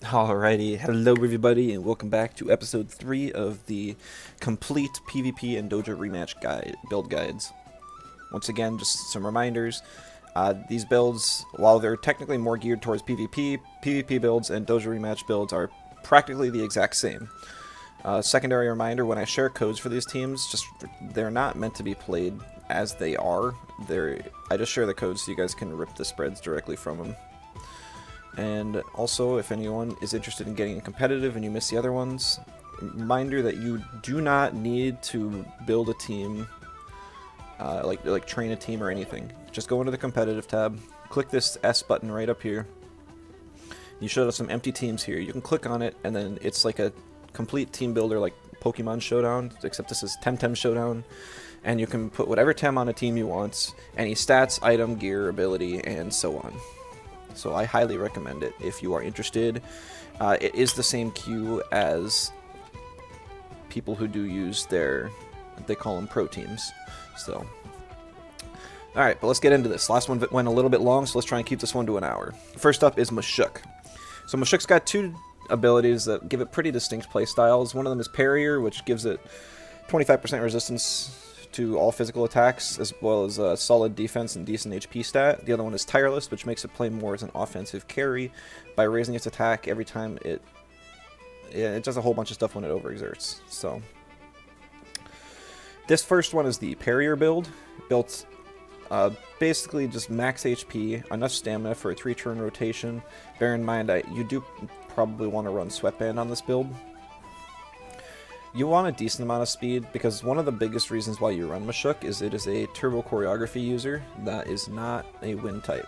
Alrighty, hello everybody, and welcome back to episode 3 of the complete PvP and Dojo Rematch guide build guides. Once again, just some reminders. These builds, while they're technically more geared towards PvP, PvP builds and Dojo Rematch builds are practically the exact same. Secondary reminder, when I share codes for these teams, they're not meant to be played as they are. I just share the codes so you guys can rip the spreads directly from them. And also, if anyone is interested in getting competitive and you miss the other ones, reminder that you do not need to build a team, like train a team or anything. Just go into the competitive tab, click this S button right up here. You should have some empty teams here. You can click on it, and then it's like a complete team builder, like Pokemon Showdown, except this is Temtem Showdown. And you can put whatever Tem on a team you want, any stats, item, gear, ability, and so on. So I highly recommend it if you are interested. It is the same queue as people who do use they call them pro teams. So, alright, but let's get into this. Last one went a little bit long, so let's try and keep this one to an hour. First up is Maseka. So Maseka's got two abilities that give it pretty distinct playstyles. One of them is Parrier, which gives it 25% resistance to all physical attacks, as well as solid defense and decent HP stat. The other one is Tireless, which makes it play more as an offensive carry by raising its attack every time it does a whole bunch of stuff when it overexerts. So this first one is the Parrier build, built basically just max HP, enough stamina for a 3-turn rotation. Bear in mind, you do probably want to run Sweatband on this build. You want a decent amount of speed, because one of the biggest reasons why you run Maseka is it is a turbo choreography user that is not a wind type.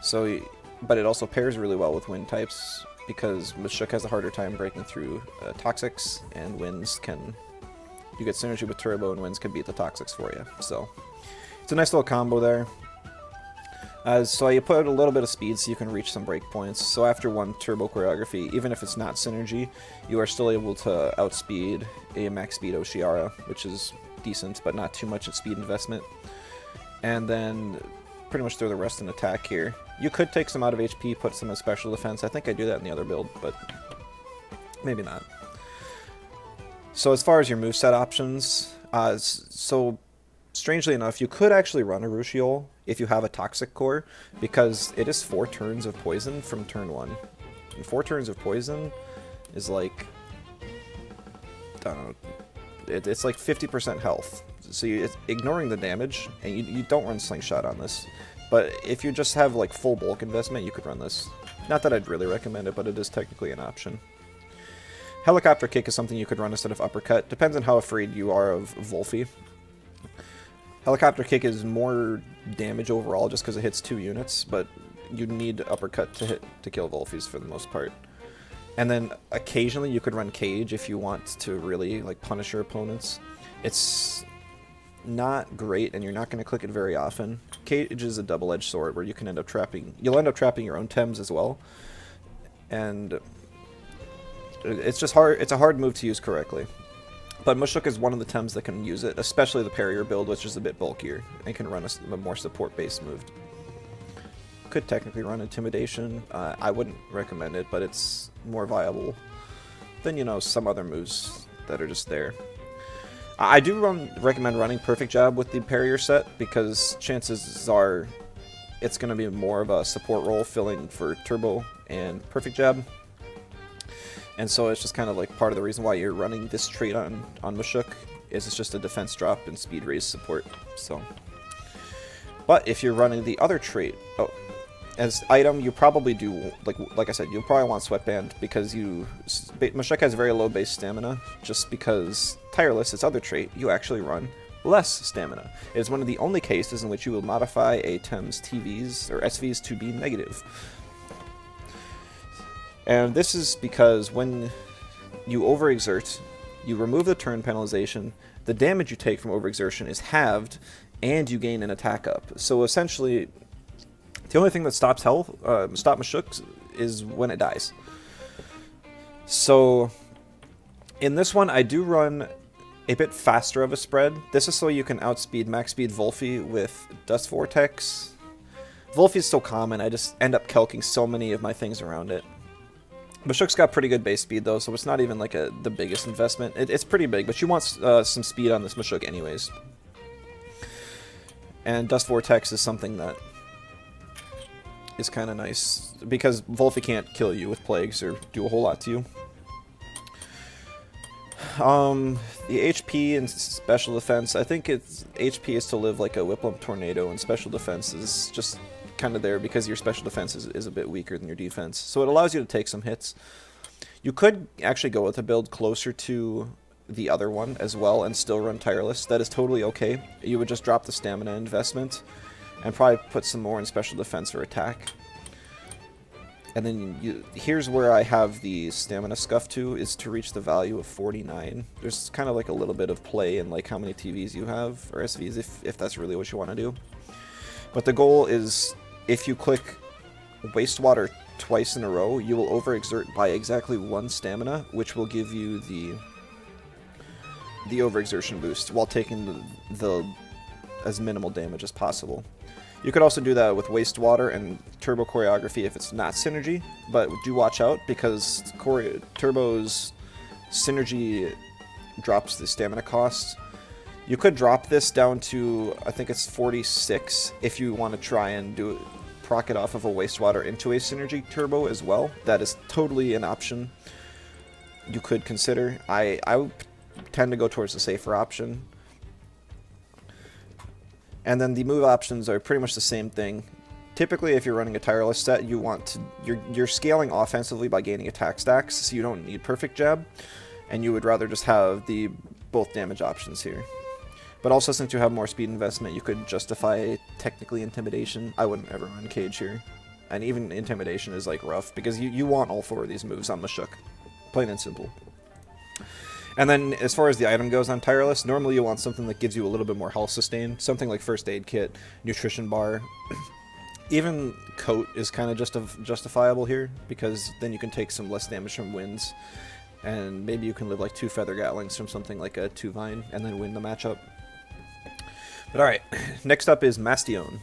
So, but it also pairs really well with wind types, because Maseka has a harder time breaking through toxics, and winds can... You get synergy with turbo, and winds can beat the toxics for you. So, it's a nice little combo there. So you put a little bit of speed so you can reach some breakpoints. So after one turbo choreography, even if it's not synergy, you are still able to outspeed a max speed Oshiara, which is decent, but not too much at speed investment. And then pretty much throw the rest in attack here. You could take some out of HP, put some in special defense. I think I do that in the other build, but maybe not. So as far as your moveset options, strangely enough, you could actually run a Rushiol if you have a Toxic Core, because it is 4 turns of poison from turn 1. And 4 turns of poison is like... I don't know. It's like 50% health. So it's ignoring the damage, and you don't run Slingshot on this. But if you just have like full bulk investment, you could run this. Not that I'd really recommend it, but it is technically an option. Helicopter Kick is something you could run instead of Uppercut. Depends on how afraid you are of Wolfie. Helicopter Kick is more damage overall just because it hits 2 units, but you need Uppercut to kill Wolfies for the most part. And then occasionally you could run Cage if you want to really like punish your opponents. It's not great, and you're not going to click it very often. Cage is a double-edged sword where you can end up trapping... You'll end up trapping your own Tems as well. And it's just hard. It's a hard move to use correctly. But Maseka is one of the Tems that can use it, especially the Parrier build, which is a bit bulkier, and can run a more support-based move. Could technically run Intimidation. I wouldn't recommend it, but it's more viable than, you know, some other moves that are just there. I do recommend running Perfect Jab with the Parrier set, because chances are it's going to be more of a support role filling for Turbo and Perfect Jab. And so it's just kind of like part of the reason why you're running this trait on Maseka, is it's just a defense drop and speed raise support. So, but if you're running the other trait, as item, you probably do, like I said, you'll probably want Sweatband, because Maseka has very low base stamina, just because Tireless, its other trait, you actually run less stamina. It is one of the only cases in which you will modify a Tem's TVs or SVs to be negative. And this is because when you overexert, you remove the turn penalization, the damage you take from overexertion is halved, and you gain an attack up. So essentially, the only thing that stops Maseka is when it dies. So in this one, I do run a bit faster of a spread. This is so you can outspeed max speed Wolfie with Dust Vortex. Wolfie is so common, I just end up kelking so many of my things around it. Mashuk's got pretty good base speed though, so it's not even like the biggest investment. It's pretty big, but you want some speed on this Mashuk anyways. And Dust Vortex is something that is kind of nice, because Volfi can't kill you with plagues or do a whole lot to you. The HP and special defense, I think it's HP is to live like a Whiplump Tornado, and special defense is just kind of there because your special defense is a bit weaker than your defense. So it allows you to take some hits. You could actually go with a build closer to the other one as well and still run Tireless. That is totally okay. You would just drop the stamina investment and probably put some more in special defense or attack. And then here's where I have the stamina scuff to, is to reach the value of 49. There's kind of like a little bit of play in like how many TVs you have, or SVs, if that's really what you want to do. But the goal is, if you click Wastewater twice in a row, you will overexert by exactly 1 stamina, which will give you the overexertion boost while taking the as minimal damage as possible. You could also do that with Wastewater and Turbo Choreography if it's not Synergy, but do watch out because Turbo's Synergy drops the stamina cost. You could drop this down to, I think it's 46, if you want to try and proc it off of a Wastewater into a Synergy Turbo as well. That is totally an option you could consider. I would tend to go towards the safer option. And then the move options are pretty much the same thing. Typically, if you're running a Tireless set, you're scaling offensively by gaining attack stacks, so you don't need Perfect Jab, and you would rather just have the both damage options here. But also, since you have more speed investment, you could justify technically Intimidation. I wouldn't ever run Cage here. And even Intimidation is like rough, because you want all 4 of these moves on Mashuk. Plain and simple. And then, as far as the item goes on Tireless, normally you want something that gives you a little bit more health sustain. Something like First Aid Kit, Nutrition Bar. Even Coat is kind of justifiable here, because then you can take some less damage from winds. And maybe you can live like 2 Feather Gatlings from something like a 2 Vine, and then win the matchup. But alright, next up is Mastion.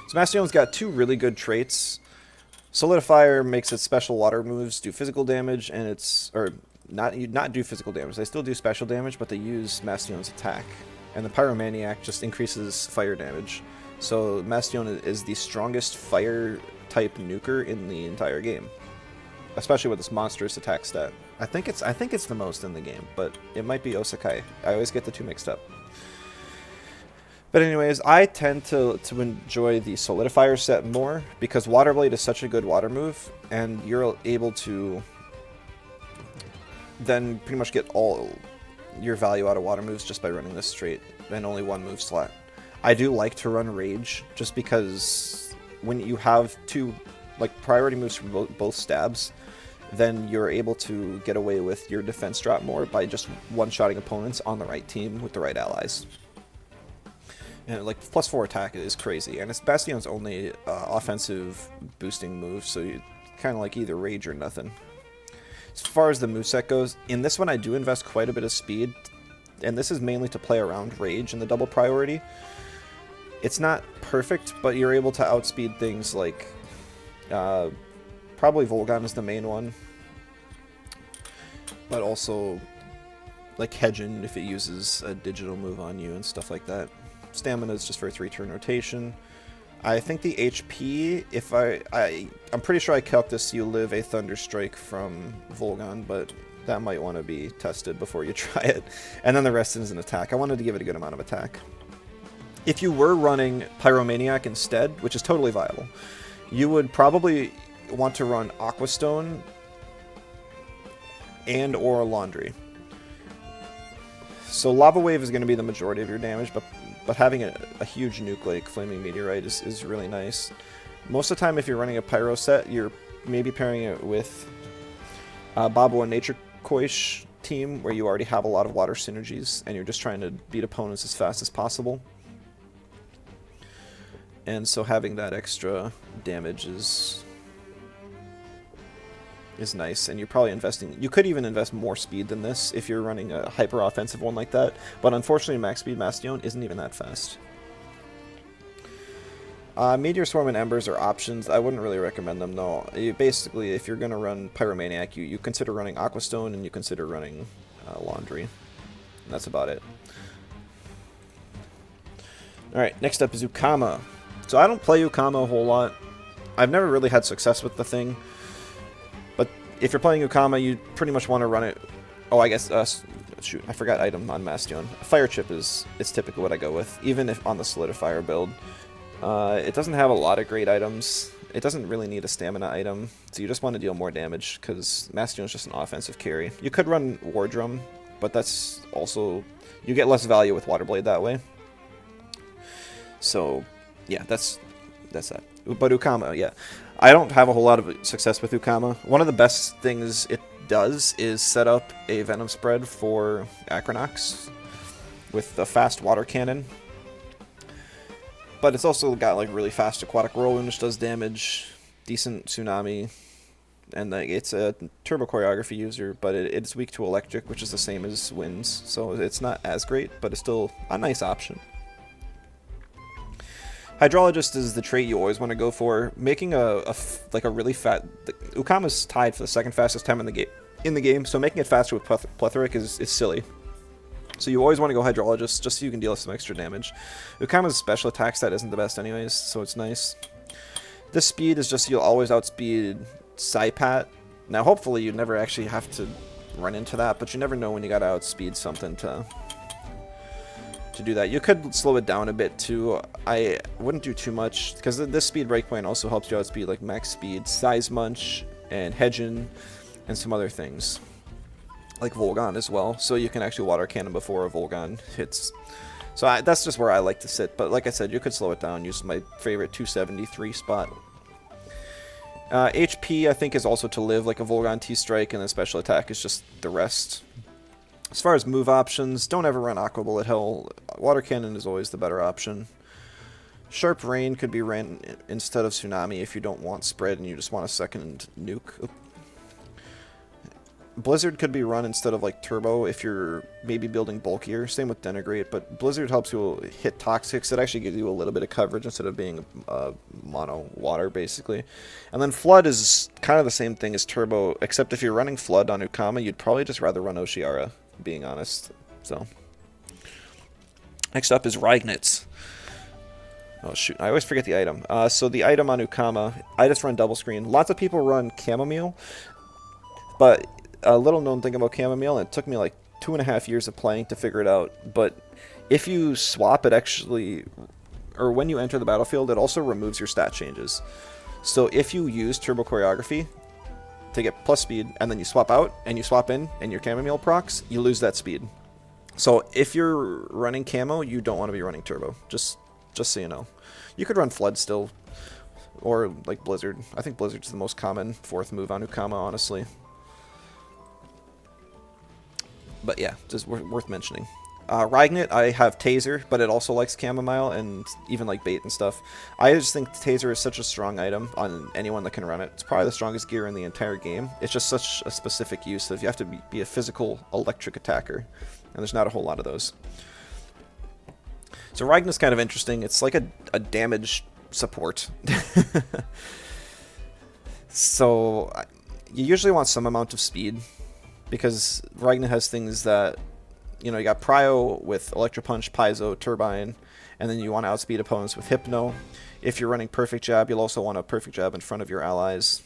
So Mastion's got 2 really good traits. Solidifier makes its special water moves do physical damage, and not do physical damage. They still do special damage, but they use Mastion's attack. And the Pyromaniac just increases fire damage. So Mastion is the strongest fire-type nuker in the entire game, especially with this monstrous attack stat. I think it's the most in the game, but it might be Osakai. I always get the 2 mixed up. But anyways, I tend to enjoy the Solidifier set more, because Water Blade is such a good water move, and you're able to then pretty much get all your value out of water moves just by running this straight, and only 1 move slot. I do like to run Rage, just because when you have 2 like priority moves for both stabs, then you're able to get away with your defense drop more by just one-shotting opponents on the right team with the right allies. And like +4 attack is crazy, and it's Bastion's only offensive boosting move, so you kind of like either Rage or nothing. As far as the moveset goes, in this one I do invest quite a bit of speed, and this is mainly to play around Rage in the double priority. It's not perfect, but you're able to outspeed things like, probably Volgon is the main one, but also like Hedgen if it uses a digital move on you and stuff like that. Stamina is just for 3-turn rotation. I think the HP, if I'm pretty sure I calc this, you live a Thunder Strike from Volgon, but that might want to be tested before you try it. And then the rest is an attack. I wanted to give it a good amount of attack. If you were running Pyromaniac instead, which is totally viable, you would probably want to run Aquastone and or Laundry. So Lava Wave is going to be the majority of your damage, but having a huge nuke like Flaming Meteorite is really nice. Most of the time, if you're running a Pyro set, you're maybe pairing it with Babo and Nature Koish team, where you already have a lot of water synergies, and you're just trying to beat opponents as fast as possible. And so having that extra damage is nice, and you're probably investing... You could even invest more speed than this if you're running a hyper-offensive one like that, but unfortunately Max Speed Mastion isn't even that fast. Meteor Swarm and Embers are options. I wouldn't really recommend them, though. Basically, if you're going to run Pyromaniac, you consider running Aquastone and you consider running Laundry. And that's about it. Alright, next up is Ukama. So I don't play Ukama a whole lot. I've never really had success with the thing. But if you're playing Ukama, you pretty much want to run it... Oh, I guess... shoot, I forgot item on Masion. Fire Chip is typically what I go with, even if on the Solidifier build. It doesn't have a lot of great items. It doesn't really need a stamina item, so you just want to deal more damage, because Masion is just an offensive carry. You could run War Drum, but that's also... You get less value with Water Blade that way. So, yeah, that's that. But Ukama, yeah. I don't have a whole lot of success with Ukama. One of the best things it does is set up a Venom spread for Acronox with a fast water cannon. But it's also got like really fast aquatic whirlwind, which does damage, decent tsunami, and like it's a turbo choreography user, but it's weak to electric, which is the same as winds, so it's not as great, but it's still a nice option. Hydrologist is the trait you always want to go for. Making a really fat... Ukama's tied for the second fastest time in the game, so making it faster with Plethoric is silly. So you always want to go Hydrologist, just so you can deal some extra damage. Ukama's special attack stat isn't the best anyways, so it's nice. This speed is just you'll always outspeed Saipat. Now hopefully you never actually have to run into that, but you never know when you gotta outspeed something to do that. You could slow it down a bit too. I wouldn't do too much, because this speed breakpoint also helps you outspeed like max speed, Size Munch, and Hedgen, and some other things. Like Volgon as well, so you can actually water cannon before a Volgon hits. So that's just where I like to sit, but like I said, you could slow it down, use my favorite 273 spot. HP I think is also to live like a Volgon T-Strike, and then special attack is just the rest. As far as move options, don't ever run Aqua Bullet Hell. Water Cannon is always the better option. Sharp Rain could be ran instead of Tsunami if you don't want spread and you just want a second nuke. Oop. Blizzard could be run instead of like Turbo if you're maybe building bulkier. Same with Denigrate, but Blizzard helps you hit Toxics. It actually gives you a little bit of coverage instead of being mono water, basically. And then Flood is kind of the same thing as Turbo, except if you're running Flood on Ukama, you'd probably just rather run Oshiara, being honest. So next up is Ragnet. Oh shoot, I always forget the item. So the item on Ukama, I just run double screen. Lots of people run Chamomile, but a little known thing about Chamomile, and it took me like 2.5 years of playing to figure it out, but if you swap it actually, or when you enter the battlefield, it also removes your stat changes. So if you use Turbo Choreography to get plus speed, and then you swap out, and you swap in, and your Chamomile procs, you lose that speed. So if you're running Camo, you don't want to be running Turbo, just so you know. You could run Flood still, or like Blizzard. I think Blizzard's the most common fourth move on Ukama, honestly. But yeah, just worth mentioning. Ragnet, I have Taser, but it also likes Chamomile and even like Bait and stuff. I just think Taser is such a strong item on anyone that can run it. It's probably the strongest gear in the entire game. It's just such a specific use of you have to be a physical electric attacker, and there's not a whole lot of those. So Ragnet's kind of interesting. It's like a damage support. So you usually want some amount of speed, because Ragnet has things that, you know, you got Prio with Electro Punch, Paizo, Turbine, and then you want to outspeed opponents with Hypno. If you're running Perfect Jab, you'll also want a Perfect Jab in front of your allies.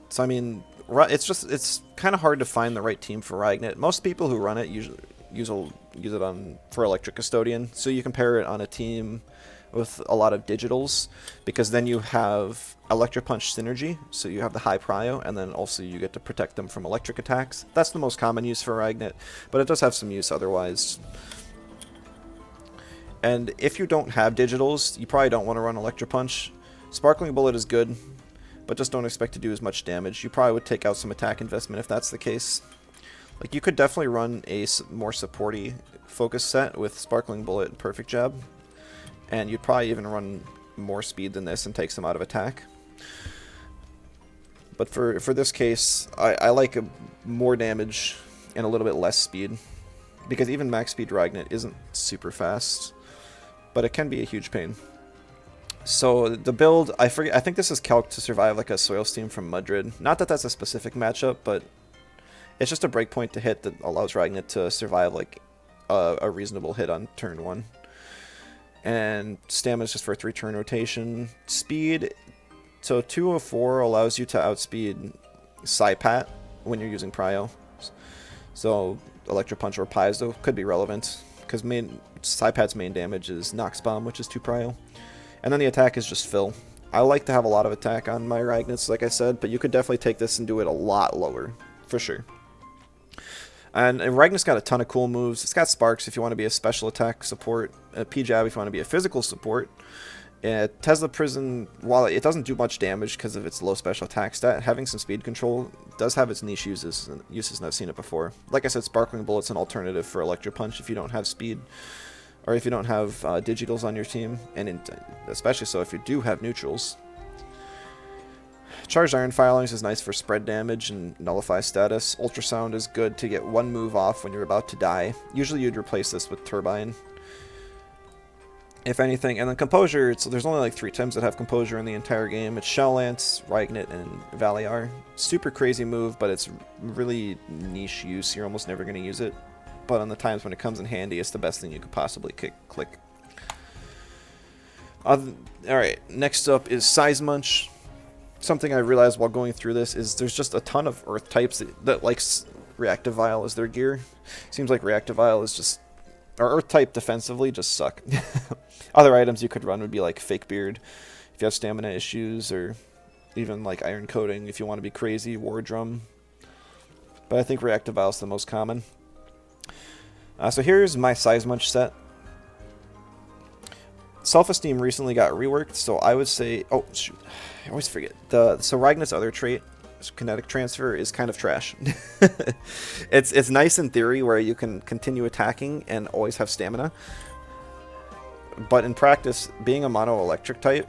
So I mean, it's kind of hard to find the right team for Ragnet. Most people who run it usually use it on for Electric Custodian, so you can pair it on a team with a lot of digitals, because then you have Electro Punch synergy, so you have the high prio, and then also you get to protect them from electric attacks. That's the most common use for Ragnet, but it does have some use otherwise. And if you don't have digitals, you probably don't want to run Electro Punch. Sparkling Bullet is good, but just don't expect to do as much damage. You probably would take out some attack investment if that's the case. Like, you could definitely run a more supporty focus set with Sparkling Bullet and Perfect Jab, and you'd probably even run more speed than this and take some out of attack. But for this case, I like more damage and a little bit less speed. because even max speed Ragnet isn't super fast, but it can be a huge pain. So the build, I think this is calced to survive like a Soil Steam from Madrid. Not that that's a specific matchup, but it's just a breakpoint to hit that allows Ragnet to survive like a reasonable hit on turn 1. And stamina is just for a 3-turn rotation. Speed, so 204 allows you to outspeed Psypat when you're using Prio. So Electro Punch or Paizo could be relevant, because Psypat's main damage is Nox Bomb, which is 2 Prio. And then the attack is just fill. I like to have a lot of attack on my Ragnets, like I said, but you could definitely take this and do it a lot lower, for sure. And Ragnet's got a ton of cool moves. It's got Sparks if you want to be a special attack support, a P-Jab if you want to be a physical support. Tesla Prison, while it doesn't do much damage because of its low special attack stat, having some speed control does have its niche uses, and I've seen it before. Like I said, Sparkling Bullet's an alternative for Electro Punch if you don't have speed, or if you don't have Digitals on your team, and especially so if you do have neutrals. Charged Iron Filings is nice for spread damage and nullify status. Ultrasound is good to get one move off when you're about to die. Usually you'd replace this with Turbine, if anything. And then Composure, there's only like 3 times that have Composure in the entire game. It's Shell Lance, Ragnet, and Valiar. Super crazy move, but it's really niche use. You're almost never going to use it. But on the times when it comes in handy, it's the best thing you could possibly click. Alright, next up is Size Munch. Something I realized while going through this is there's just a ton of Earth types that likes Reactive Vial as their gear. Seems like Reactive Vial is just... or Earth type defensively just suck. Other items you could run would be like Fakebeard if you have stamina issues, or even like Iron Coating if you want to be crazy, War Drum. But I think Reactive Vial is the most common. So here's my Size Munch set. Self-Esteem recently got reworked, so I would say... oh, shoot. I always forget. So Ragnet's other trait, Kinetic Transfer, is kind of trash. It's nice in theory where you can continue attacking and always have stamina. But in practice, being a mono-electric type,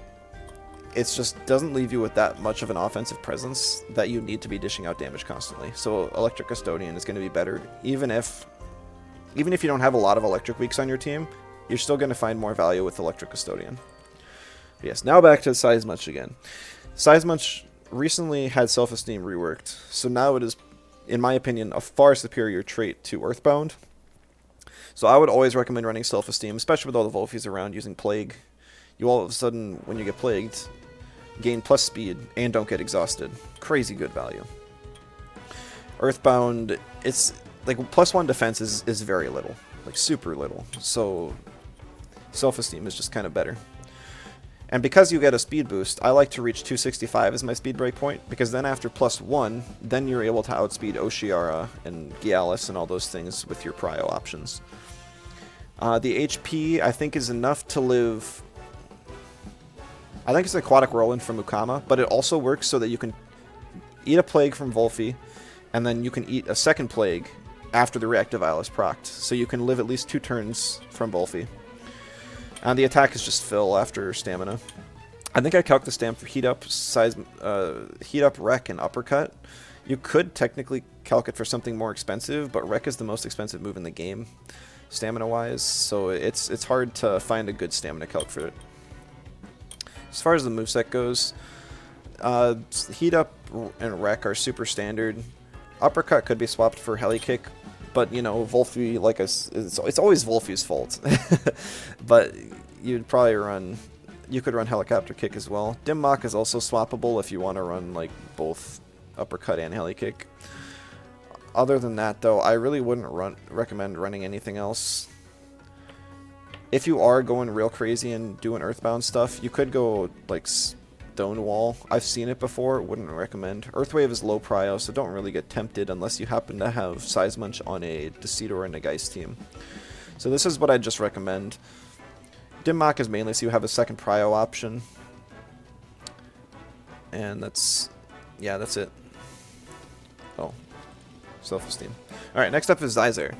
it just doesn't leave you with that much of an offensive presence that you need to be dishing out damage constantly. So Electric Custodian is going to be better, even if you don't have a lot of electric weaks on your team, you're still going to find more value with Electric Custodian. Yes, now back to Size Munch again. Size Munch recently had Self-Esteem reworked, so now it is, in my opinion, a far superior trait to Earthbound. So I would always recommend running Self-Esteem, especially with all the Volfies around using Plague. You all of a sudden, when you get Plagued, gain plus speed and don't get exhausted. Crazy good value. Earthbound, it's like +1 defense is very little, like super little, so Self-Esteem is just kind of better. And because you get a speed boost, I like to reach 265 as my speed breakpoint, because then after +1, then you're able to outspeed Oshiara and Gialis and all those things with your prio options. The HP, I think, is enough to live... I think it's an Aquatic Whirlwind from Ukama, but it also works so that you can eat a Plague from Volfi, and then you can eat a second Plague after the Reactive Vial is procced, so you can live at least 2 turns from Volfi. And the attack is just fill after stamina. I think I calc the stam for Heat Up, Heat Up, Wreck, and Uppercut. You could technically calc it for something more expensive, but Wreck is the most expensive move in the game, stamina-wise, so it's hard to find a good stamina calc for it. As far as the moveset goes, Heat Up and Wreck are super standard. Uppercut could be swapped for Heli Kick, but, you know, Volfi, like it's always Volfi's fault. But you'd probably run... you could run Helicopter Kick as well. Dim Mak is also swappable if you want to run, like, both Uppercut and Heli Kick. Other than that, though, I really wouldn't recommend running anything else. If you are going real crazy and doing Earthbound stuff, you could go, like, Stonewall. I've seen it before, wouldn't recommend. Earthwave is low prio, so don't really get tempted unless you happen to have Size Munch on a Deceitor and a Geist team. So this is what I'd just recommend. Dim Mak is mainly so you have a second prio option. And that's... yeah, that's it. Oh. Self-esteem. Alright, next up is Zyzer.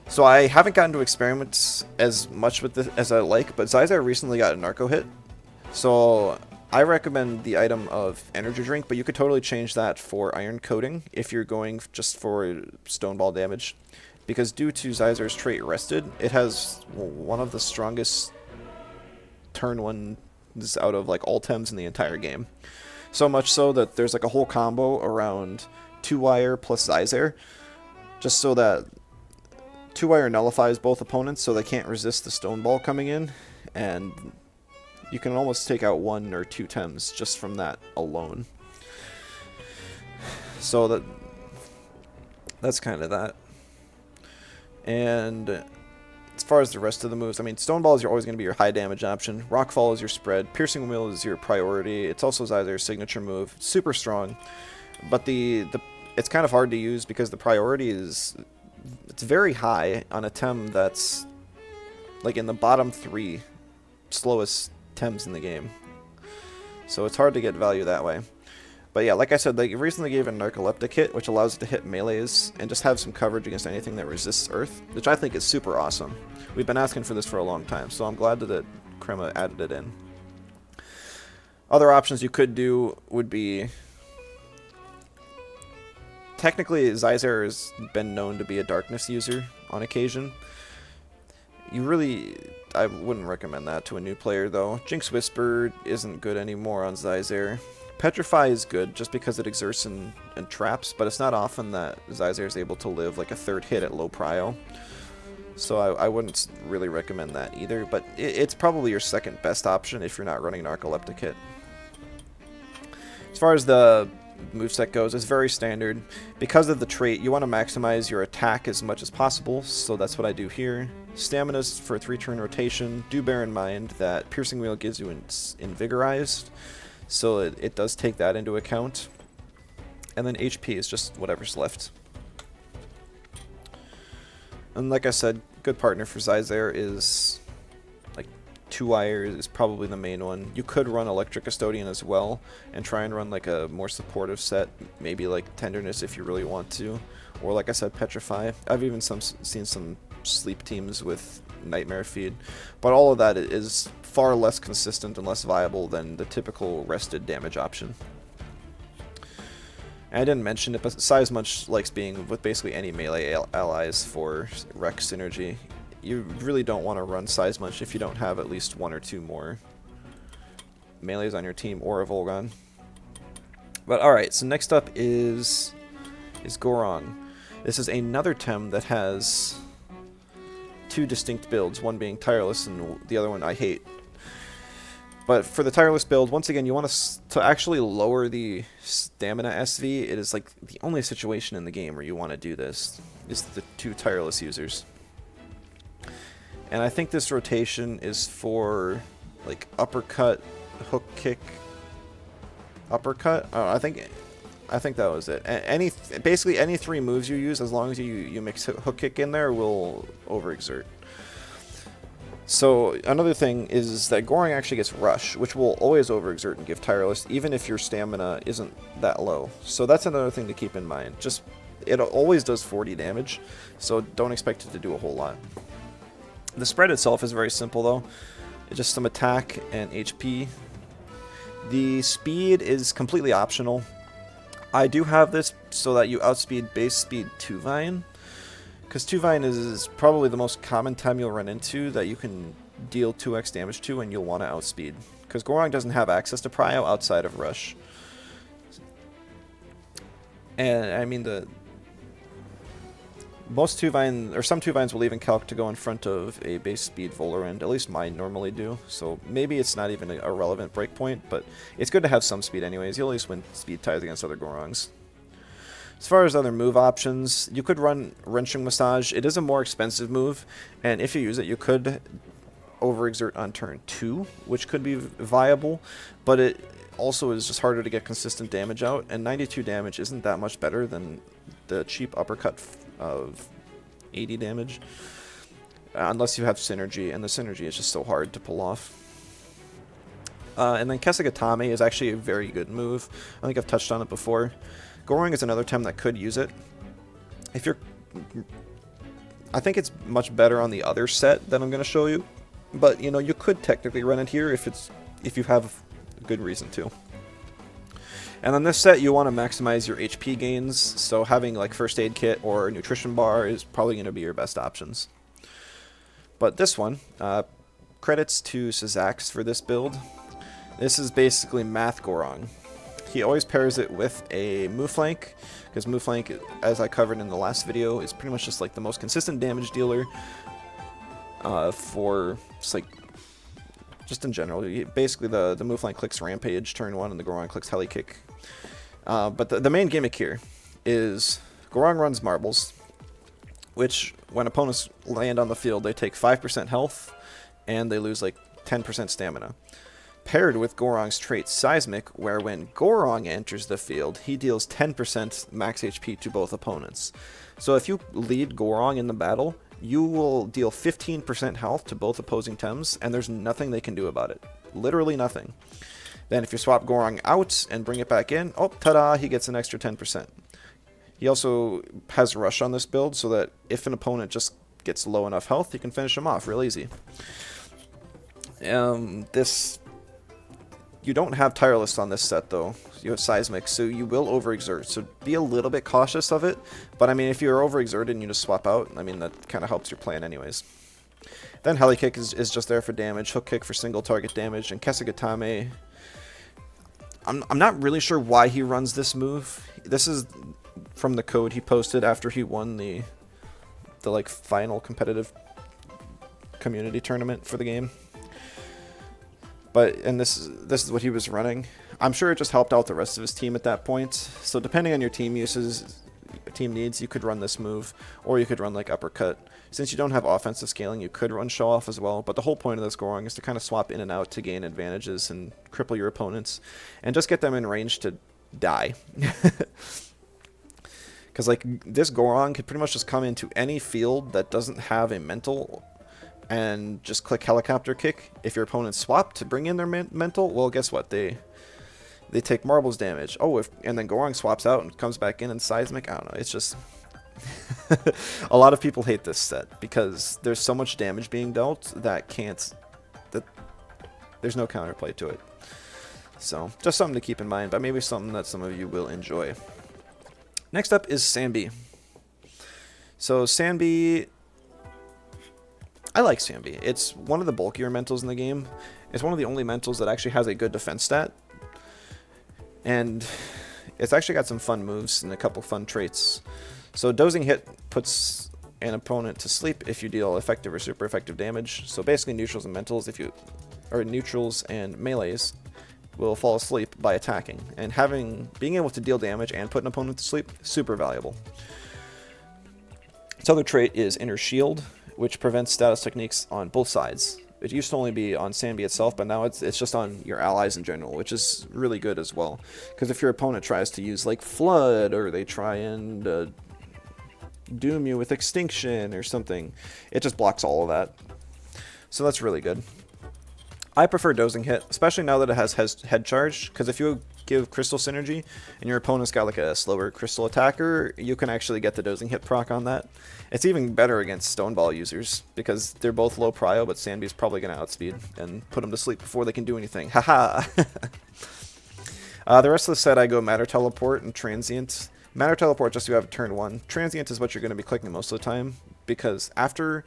So I haven't gotten to experiment as much with this as I like, but Zyzer recently got a Narco hit. So I recommend the item of Energy Drink, but you could totally change that for Iron Coating if you're going just for Stone Ball damage. because due to Xyzer's trait Rested, it has one of the strongest turn 1 out of like all Tems in the entire game. So much so that there's like a whole combo around 2-wire plus Xyzer, just so that 2-wire nullifies both opponents so they can't resist the stone ball coming in, and you can almost take out 1 or 2 Tems just from that alone. So that's kind of that. And as far as the rest of the moves, I mean, Stone Ball is always going to be your high damage option. Rockfall is your spread. Piercing Wheel is your priority. It's also Xyzer's signature move. It's super strong, but it's kind of hard to use because the priority is it's very high on a Tem that's like in the bottom 3 slowest Tems in the game. So it's hard to get value that way. But yeah, like I said, they recently gave a Narcoleptic hit, which allows it to hit melees and just have some coverage against anything that resists Earth, which I think is super awesome. We've been asking for this for a long time, so I'm glad that Crema added it in. Other options you could do would be... Technically, Xyzer has been known to be a Darkness user on occasion. I wouldn't recommend that to a new player, though. Jinx Whisper isn't good anymore on Xyzer. Petrify is good just because it exerts and traps, but it's not often that Xyzer is able to live like a 3rd hit at low prio. So I wouldn't really recommend that either, but it's probably your second best option if you're not running Narcoleptic hit. As far as the moveset goes, it's very standard. Because of the trait, you want to maximize your attack as much as possible, so that's what I do here. Stamina's for 3-turn rotation. Do bear in mind that Piercing Wheel gives you Invigorized, so it does take that into account. And then HP is just whatever's left. And like I said, good partner for Xyzer is like 2-wire is probably the main one. You could run Electric Custodian as well and try and run like a more supportive set, maybe like Tenderness if you really want to, or like I said, Petrify. I've even seen some sleep teams with Nightmare Feed, but all of that is far less consistent and less viable than the typical rested damage option. And I didn't mention it, but Seismuch likes being with basically any melee allies for Rec synergy. You really don't want to run Seismuch if you don't have at least 1 or 2 more melees on your team or a Volgon. But alright, so next up is Goron. This is another Tem that has 2 distinct builds, one being Tireless and the other one I hate. But for the Tireless build, once again, you want to actually lower the stamina SV. It is like the only situation in the game where you want to do this, is the 2 Tireless users. And I think this rotation is for like uppercut, hook kick, uppercut. I think that was it. Basically any 3 moves you use, as long as you mix hook kick in there, will overexert. So another thing is that Goron actually gets Rush, which will always overexert and give Tireless, even if your stamina isn't that low. So that's another thing to keep in mind. Just, it always does 40 damage, so don't expect it to do a whole lot. The spread itself is very simple though. It's just some attack and HP. The speed is completely optional. I do have this so that you outspeed base speed 2-Vine. Because 2-Vine is probably the most common time you'll run into that you can deal 2x damage to and you'll want to outspeed. Because Goron doesn't have access to Prio outside of Rush. And I mean, most 2-Vine, or some 2-Vines will even calc to go in front of a base speed Volorend. At least mine normally do. So maybe it's not even a relevant breakpoint, but it's good to have some speed anyways. You'll at least win speed ties against other Gorons. As far as other move options, you could run Wrenching Massage. It is a more expensive move, and if you use it, you could overexert on turn 2, which could be viable, but it also is just harder to get consistent damage out, and 92 damage isn't that much better than the cheap uppercut of 80 damage, unless you have Synergy, and the Synergy is just so hard to pull off. And then Kesugatame is actually a very good move. I think I've touched on it before. Goron is another Tem that could use it. I think it's much better on the other set that I'm going to show you, but you know, you could technically run it here if you have a good reason to. And on this set, you want to maximize your HP gains, so having like first aid kit or a nutrition bar is probably going to be your best options. But this one, credits to Syzax for this build. This is basically Math Goron. He always pairs it with a move flank, because move flank, as I covered in the last video, is pretty much just like the most consistent damage dealer for just like just in general. Basically, the move flank clicks Rampage turn 1, and the Goron clicks Heli Kick. But the main gimmick here is Goron runs marbles, which when opponents land on the field, they take 5% health, and they lose like 10% stamina. Paired with Goron's trait Seismic, where when Goron enters the field, he deals 10% max HP to both opponents. So if you lead Goron in the battle, you will deal 15% health to both opposing Tems, and there's nothing they can do about it. Literally nothing. Then if you swap Goron out and bring it back in, oh, ta-da, he gets an extra 10%. He also has Rush on this build, so that if an opponent just gets low enough health, you can finish him off real easy. You don't have Tireless on this set, though. You have Seismic, so you will overexert. So be a little bit cautious of it. But, I mean, if you're overexerted and you just swap out, I mean, that kind of helps your plan anyways. Then Heli Kick is just there for damage. Hook Kick for single target damage. And Kesugatame, I'm not really sure why he runs this move. This is from the code he posted after he won the like, final competitive community tournament for the game. And this is what he was running. I'm sure it just helped out the rest of his team at that point. So depending on your team needs, you could run this move, or you could run like Uppercut. Since you don't have offensive scaling, you could run Show Off as well. But the whole point of this Goron is to kind of swap in and out to gain advantages and cripple your opponents, and just get them in range to die. Because like this Goron could pretty much just come into any field that doesn't have a mental and just click Helicopter Kick. If your opponents swap to bring in their mental, well, guess what? They take marbles damage. Oh, and then Goron swaps out and comes back in and Seismic. I don't know. It's just a lot of people hate this set because there's so much damage being dealt that there's no counterplay to it. So just something to keep in mind, but maybe something that some of you will enjoy. Next up is Sambi. So Sambi, I like Sambi. It's one of the bulkier mentals in the game. It's one of the only mentals that actually has a good defense stat. And it's actually got some fun moves and a couple fun traits. So Dozing Hit puts an opponent to sleep if you deal effective or super effective damage. So basically neutrals and mentals, neutrals and melees will fall asleep by attacking. And being able to deal damage and put an opponent to sleep, super valuable. Its other trait is Inner Shield, which prevents status techniques on both sides. It used to only be on Sambi itself, but now it's just on your allies in general, which is really good as well. Because if your opponent tries to use like Flood, or they try and doom you with Extinction or something, it just blocks all of that. So that's really good. I prefer Dozing Hit, especially now that it has Head Charge, because if you give Crystal Synergy and your opponent's got like a slower Crystal attacker, you can actually get the Dozing Hit proc on that. It's even better against Stoneball users, because they're both low prio, but Sambi's probably going to outspeed and put them to sleep before they can do anything. Haha! The rest of the set I go Matter Teleport and Transient. Matter Teleport just so you have turn 1. Transient is what you're going to be clicking most of the time, because after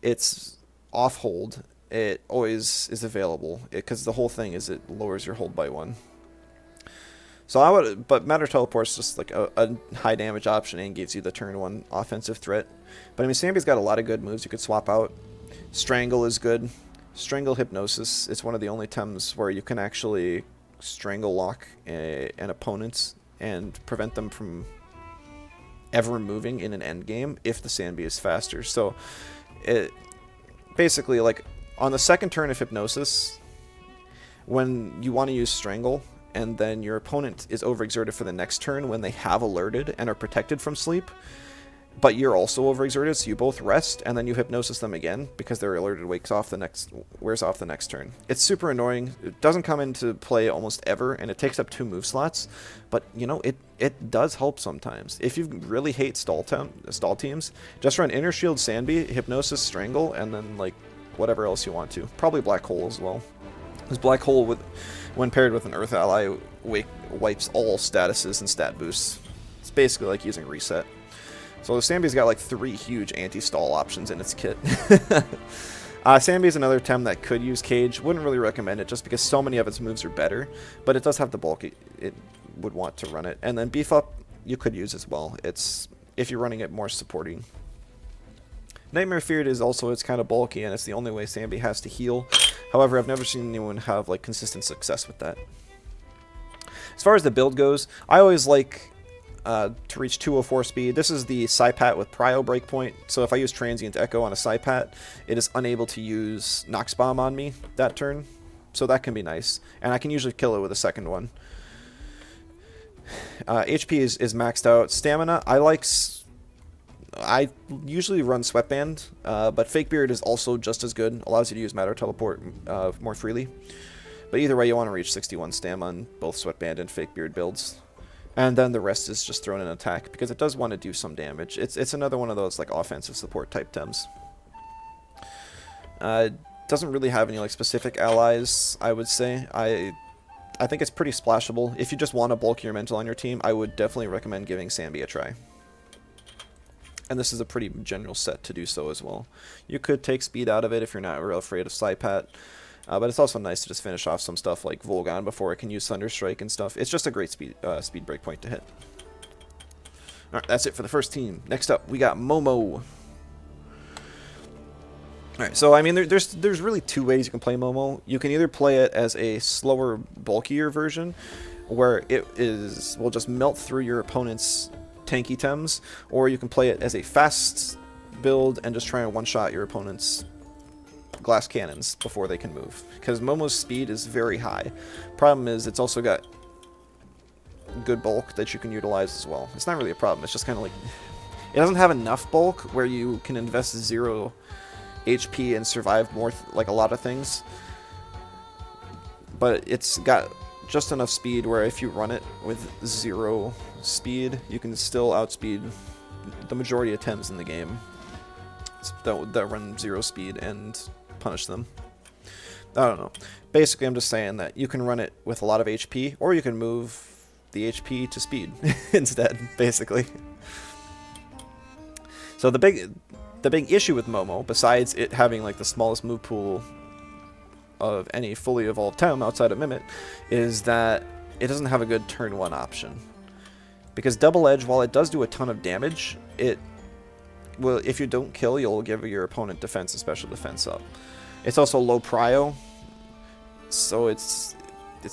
it's off hold, it always is available, because the whole thing is it lowers your hold by 1. So but Matter Teleport is just like a high damage option and gives you the turn 1 offensive threat. But I mean, Sambi's got a lot of good moves you could swap out. Strangle is good. Strangle Hypnosis is one of the only Tems where you can actually strangle lock an opponent and prevent them from ever moving in an endgame if the Sambi is faster. So it basically, like, on the second turn of Hypnosis, when you want to use Strangle, and then your opponent is overexerted for the next turn when they have alerted and are protected from sleep, but you're also overexerted, so you both rest, and then you Hypnosis them again, because their alerted wears off the next turn. It's super annoying. It doesn't come into play almost ever, and it takes up 2 move slots, but, you know, it does help sometimes. If you really hate stall teams, just run Inner Shield Sambi, Hypnosis Strangle, and then, like, whatever else you want to. Probably Black Hole as well. This Black Hole, when paired with an Earth ally, wipes all statuses and stat boosts. It's basically like using Reset. So Sambi's got like 3 huge anti-stall options in its kit. Sambi is another Tem that could use Cage. Wouldn't really recommend it just because so many of its moves are better. But it does have the bulk it would want to run it. And then Beef Up you could use as well. It's if you're running it more supporting. Nightmare Feared is also, it's kind of bulky, and it's the only way Sambi has to heal. However, I've never seen anyone have like consistent success with that. As far as the build goes, I always like to reach 204 speed. This is the Psypat with Prio Breakpoint, so if I use Transient Echo on a Psypat, it is unable to use Nox Bomb on me that turn, so that can be nice. And I can usually kill it with a second one. HP is maxed out. Stamina, I usually run Sweatband, but Fakebeard is also just as good. Allows you to use Matter Teleport more freely. But either way, you want to reach 61 stam on both Sweatband and Fakebeard builds. And then the rest is just thrown in attack, because it does want to do some damage. It's another one of those like offensive support type Tems. Doesn't really have any like specific allies, I would say. I think it's pretty splashable. If you just want a bulkier mental on your team, I would definitely recommend giving Sambi a try. And this is a pretty general set to do so as well. You could take speed out of it if you're not real afraid of Psypat. But it's also nice to just finish off some stuff like Volgon before it can use Thunderstrike and stuff. It's just a great speed break point to hit. Alright, that's it for the first team. Next up, we got Momo. Alright, so I mean, there's really 2 ways you can play Momo. You can either play it as a slower, bulkier version, where it will just melt through your opponent's tanky Tems, or you can play it as a fast build and just try and one-shot your opponent's glass cannons before they can move, because Momo's speed is very high. Problem is, it's also got good bulk that you can utilize as well. It's not really a problem, it's just kind of like, it doesn't have enough bulk where you can invest 0 HP and survive more, like a lot of things, but it's got just enough speed where if you run it with 0 speed, you can still outspeed the majority of Tems in the game that run 0 speed and punish them. I don't know. Basically, I'm just saying that you can run it with a lot of HP, or you can move the HP to speed instead, basically. So the big issue with Momo, besides it having like the smallest move pool of any fully evolved Tem outside of Mimit, is that it doesn't have a good turn 1 option. Because Double Edge, while it does do a ton of damage, well, if you don't kill, you'll give your opponent defense and special defense up. It's also low prio, so it's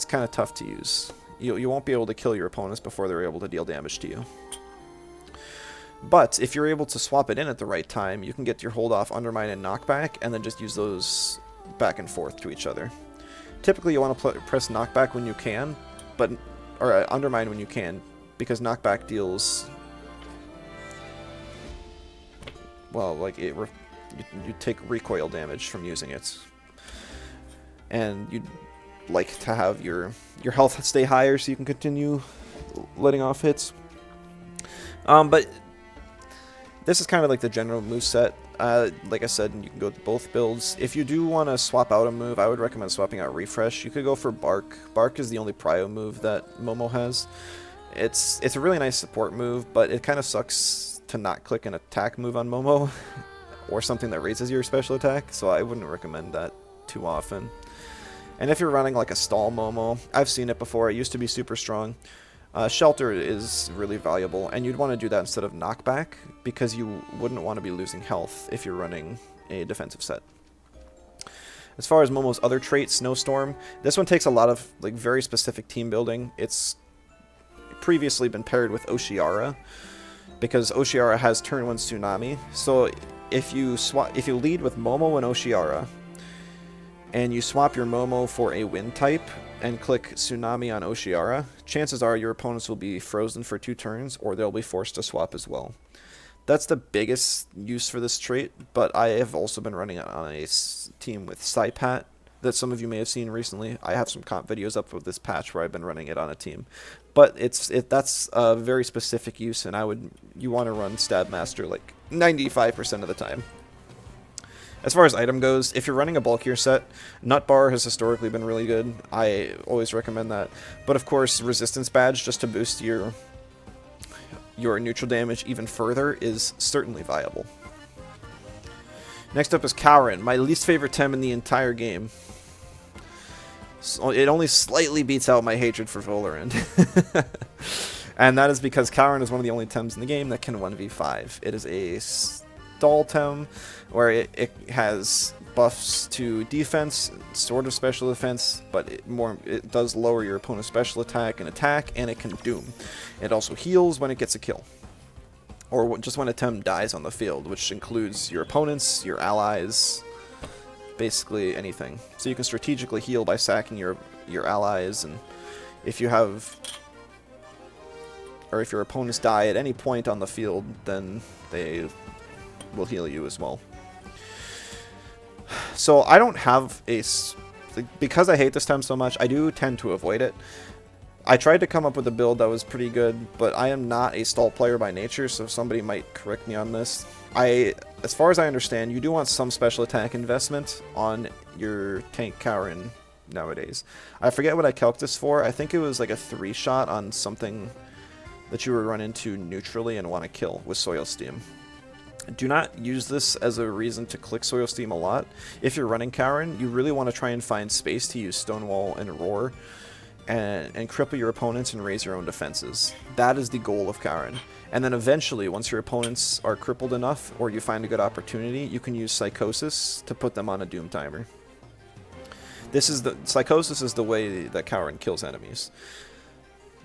kind of tough to use. You won't be able to kill your opponents before they're able to deal damage to you. But if you're able to swap it in at the right time, you can get your hold off, Undermine, and Knockback, and then just use those back and forth to each other. Typically, you want to press Knockback when you can, or Undermine when you can, because Knockback deals, well, like you take recoil damage from using it, and you'd like to have your health stay higher so you can continue letting off hits. But this is kind of like the general moveset. Like I said, you can go to both builds. If you do want to swap out a move, I would recommend swapping out Refresh. You could go for Bark. Bark is the only prio move that Momo has. It's a really nice support move, but it kind of sucks to not click an attack move on Momo or something that raises your special attack, so I wouldn't recommend that too often. And if you're running like a stall Momo, I've seen it before, it used to be super strong. Shelter is really valuable, and you'd want to do that instead of Knockback, because you wouldn't want to be losing health if you're running a defensive set. As far as Momo's other trait, Snowstorm, this one takes a lot of like very specific team building. It's previously been paired with Oshiara, because Oshiara has turn 1 Tsunami. So if you lead with Momo and Oshiara, and you swap your Momo for a wind type and click Tsunami on Oshiara, chances are your opponents will be frozen for 2 turns, or they'll be forced to swap as well. That's the biggest use for this trait, but I have also been running it on a team with Psypat that some of you may have seen recently. I have some comp videos up with this patch where I've been running it on a team. But that's a very specific use, and you want to run Stab Master like 95% of the time. As far as item goes, if you're running a bulkier set, Nut Bar has historically been really good. I always recommend that. But of course, Resistance Badge, just to boost your neutral damage even further, is certainly viable. Next up is Kaurin, my least favorite Tem in the entire game. So it only slightly beats out my hatred for Volin. And that is because Kaurin is one of the only Tems in the game that can 1v5. It is a stall Tem where it has buffs to defense, sort of special defense, but it does lower your opponent's special attack, and it can doom. It also heals when it gets a kill, or just when a Tem dies on the field, which includes your opponents, your allies, basically anything. So you can strategically heal by sacking your allies, and if you have, or if your opponents die at any point on the field, then they will heal you as well. So I don't have because I hate this Tem so much, I do tend to avoid it. I tried to come up with a build that was pretty good, but I am not a stall player by nature, so somebody might correct me on this. As far as I understand, you do want some special attack investment on your tank Kaurin nowadays. I forget what I calced this for. I think it was like a 3-shot on something that you would run into neutrally and want to kill with Soil Steam. Do not use this as a reason to click Soil Steam a lot. If you're running Kaurin, you really want to try and find space to use Stonewall and Roar and cripple your opponents and raise your own defenses. That is the goal of Kaurin. And then eventually, once your opponents are crippled enough, or you find a good opportunity, you can use Psychosis to put them on a Doom timer. Psychosis is the way that Kaurin kills enemies.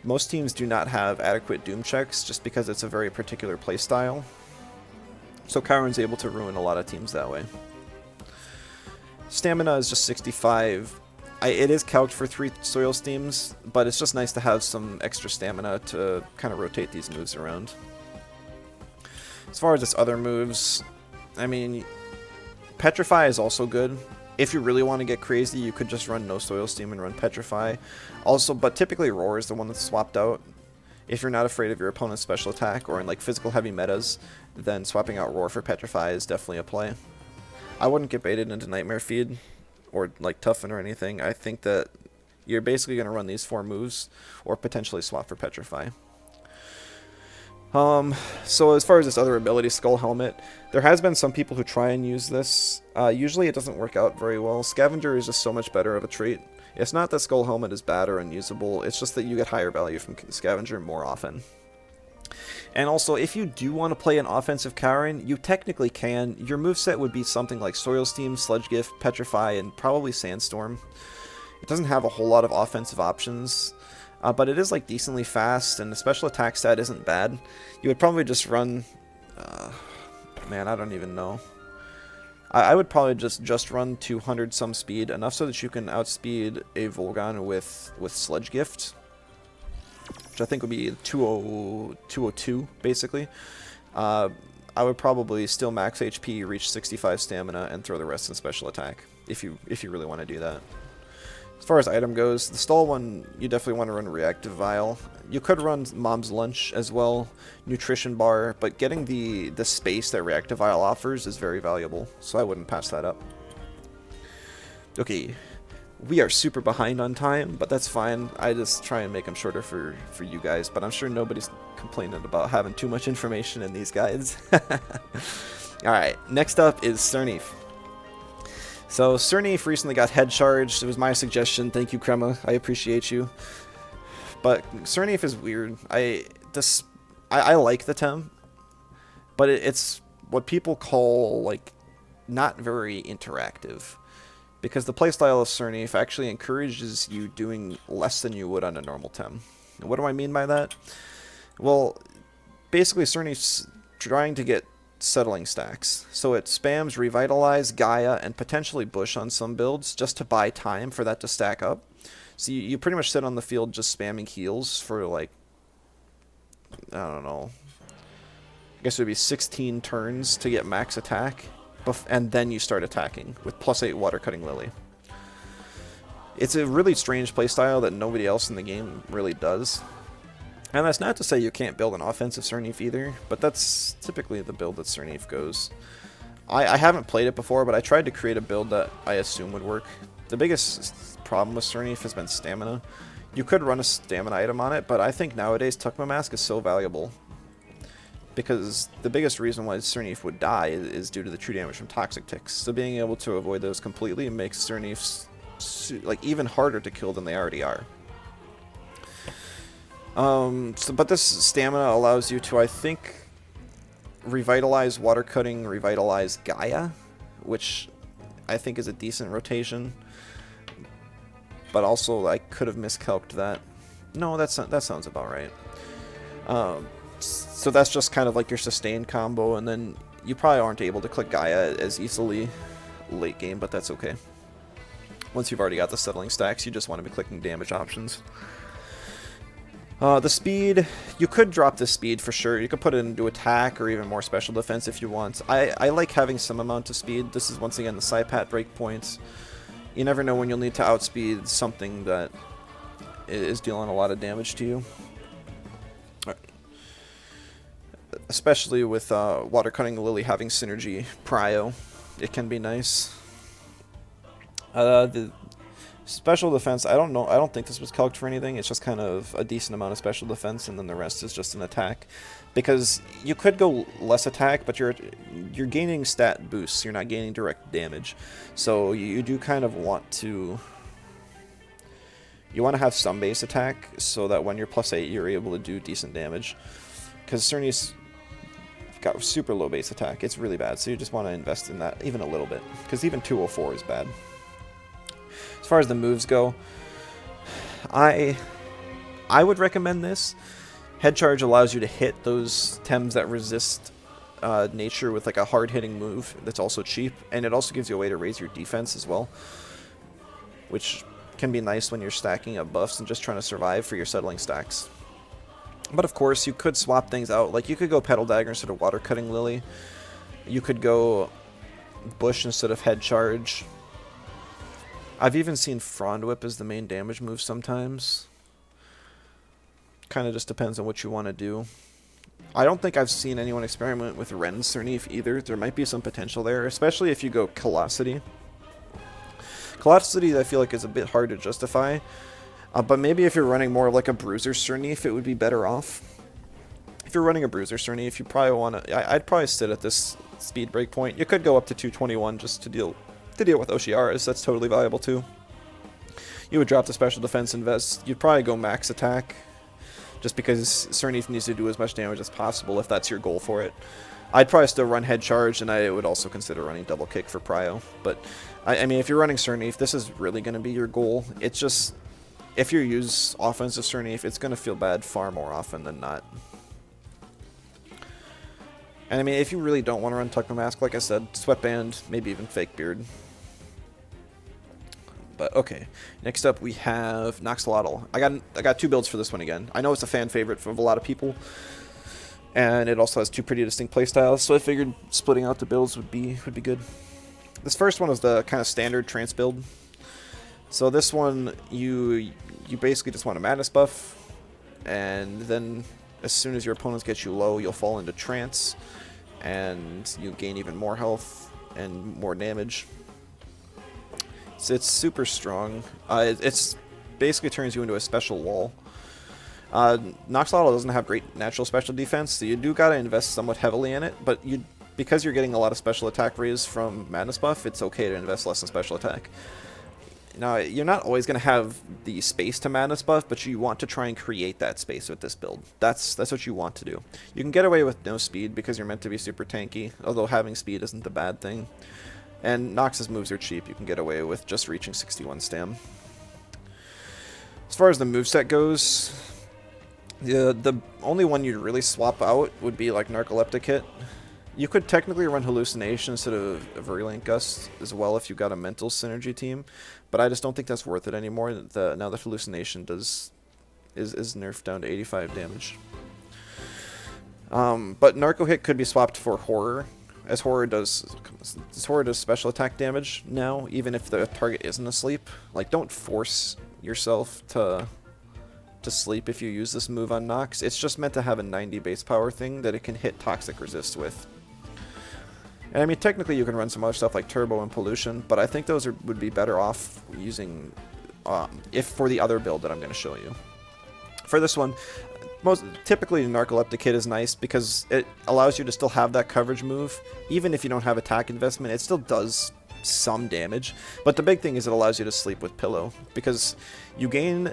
Most teams do not have adequate Doom checks just because it's a very particular playstyle. So Kaurin's able to ruin a lot of teams that way. Stamina is just 65. It is calced for 3 Soil Steams, but it's just nice to have some extra stamina to kind of rotate these moves around. As far as its other moves, I mean, Petrify is also good. If you really want to get crazy, you could just run no Soil Steam and run Petrify. Also, but typically Roar is the one that's swapped out. If you're not afraid of your opponent's special attack, or in like physical heavy metas, then swapping out Roar for Petrify is definitely a play. I wouldn't get baited into Nightmare Feed or like Toughen or anything. I think that you're basically going to run these 4 moves or potentially swap for Petrify. So as far as this other ability, Skull Helmet, there has been some people who try and use this. Usually it doesn't work out very well. Scavenger is just so much better of a trait. It's not that Skull Helmet is bad or unusable, it's just that you get higher value from Scavenger more often. And also, if you do want to play an offensive Kaurin, you technically can. Your moveset would be something like Soil Steam, Sludge Gift, Petrify, and probably Sandstorm. It doesn't have a whole lot of offensive options, but it is like decently fast, and the special attack stat isn't bad. You would probably just run... man, I don't even know. I would probably just run 200 some speed, enough so that you can outspeed a Volgon with Sludge Gift, which I think would be 202, basically. I would probably still max HP, reach 65 stamina, and throw the rest in special attack, if you really want to do that. As far as item goes, the stall one, you definitely want to run Reactive Vial. You could run Mom's Lunch as well, Nutrition Bar, but getting the space that Reactive Vial offers is very valuable, so I wouldn't pass that up. Okay, we are super behind on time, but that's fine. I just try and make them shorter for you guys, but I'm sure nobody's complaining about having too much information in these guides. Alright, next up is Cernif. So Cernif recently got head charged. It was my suggestion. Thank you, Crema. I appreciate you. But Cernif is weird. I like the Tem, but it's what people call like not very interactive, because the playstyle of Cernif actually encourages you doing less than you would on a normal Tem. And what do I mean by that? Well, basically Cernif's trying to get settling stacks. So it spams Revitalize, Gaia, and potentially Bush on some builds just to buy time for that to stack up. So you pretty much sit on the field just spamming heals for like, I don't know, I guess it would be 16 turns to get max attack, and then you start attacking with +8 Water Cutting Lily. It's a really strange playstyle that nobody else in the game really does. And that's not to say you can't build an offensive Cernif either, but that's typically the build that Cernif goes. I haven't played it before, but I tried to create a build that I assume would work. The biggest problem with CERN has been stamina. You could run a stamina item on it, but I think nowadays Tukma Mask is so valuable. Because the biggest reason why CERN would die is due to the true damage from Toxic Ticks. So being able to avoid those completely makes CERN like even harder to kill than they already are. But this stamina allows you to, I think, revitalize Water Cutting, revitalize Gaia, which I think is a decent rotation. But also, I could have miscalculated that. No, that sounds about right. So that's just kind of like your sustain combo, and then you probably aren't able to click Gaia as easily late game, but that's okay. Once you've already got the settling stacks, you just want to be clicking damage options. The speed, you could drop the speed for sure. You could put it into attack or even more special defense if you want. I like having some amount of speed. This is once again the Saipat breakpoints. You never know when you'll need to outspeed something that is dealing a lot of damage to you. Especially with Water Cutting Lily having synergy prio, it can be nice. The special defense, I don't know. I don't think this was calced for anything. It's just kind of a decent amount of special defense, and then the rest is just an attack. Because you could go less attack, but you're gaining stat boosts. You're not gaining direct damage. So you do kind of want to. You want to have some base attack so that when you're +8, you're able to do decent damage. Because CERN's got super low base attack. It's really bad. So you just want to invest in that even a little bit. Because even 204 is bad. As far as the moves go, I would recommend this. Head Charge allows you to hit those Tems that resist nature with like a hard-hitting move that's also cheap, and it also gives you a way to raise your defense as well, which can be nice when you're stacking up buffs and just trying to survive for your settling stacks. But of course, you could swap things out. Like you could go Petal Dagger instead of Water Cutting Lily. You could go Bush instead of Head Charge. I've even seen Frond Whip as the main damage move sometimes. Kind of just depends on what you want to do. I don't think I've seen anyone experiment with Ren Cernif either. There might be some potential there, especially if you go Colossity. Colossity I feel like is a bit hard to justify, but maybe if you're running more like a Bruiser Cernif, it would be better off. If you're running a Bruiser Cernif, you probably want to. I'd probably sit at this speed break point. You could go up to 221 just to deal with Oshiaras. That's totally viable too. You would drop the special defense invest. You'd probably go max attack, just because Cernif needs to do as much damage as possible if that's your goal for it. I'd probably still run Head Charge, and I would also consider running Double Kick for prio. But I mean, if you're running Cernif, this is really going to be your goal. It's just, if you use offensive Cernif, it's going to feel bad far more often than not. And I mean, if you really don't want to run Tukma Mask, like I said, Sweatband, maybe even Fakebeard. But okay, next up we have Nox Ladle. I got two builds for this one again. I know it's a fan favorite for a lot of people, and it also has two pretty distinct playstyles, so I figured splitting out the builds would be good. This first one is the kind of standard trance build. So this one, you basically just want a madness buff, and then as soon as your opponents get you low, you'll fall into trance, and you gain even more health and more damage. So it's super strong. It's basically turns you into a special wall. Nox Ladle doesn't have great natural special defense, so you do gotta invest somewhat heavily in it, but because you're getting a lot of special attack raise from madness buff, it's okay to invest less in special attack. Now, you're not always going to have the space to madness buff, but you want to try and create that space with this build. That's what you want to do. You can get away with no speed because you're meant to be super tanky, although having speed isn't the bad thing. And Nox's moves are cheap. You can get away with just reaching 61 stam. As far as the moveset goes, the only one you'd really swap out would be like Narcoleptic Hit. You could technically run Hallucination instead of Virulent Gust as well if you got a mental synergy team, but I just don't think that's worth it anymore. Now that Hallucination is nerfed down to 85 damage. But Narco Hit could be swapped for Horror, as Horror does special attack damage now, even if the target isn't asleep. Like, don't force yourself to sleep if you use this move on Nox. It's just meant to have a 90 base power thing that it can hit Toxic Resist with. And I mean, technically you can run some other stuff like Turbo and Pollution, but I think those would be better off using, if for the other build that I'm going to show you. For this one, typically Narcoleptic Hit is nice because it allows you to still have that coverage move. Even if you don't have attack investment, it still does some damage. But the big thing is it allows you to sleep with Pillow, because you gain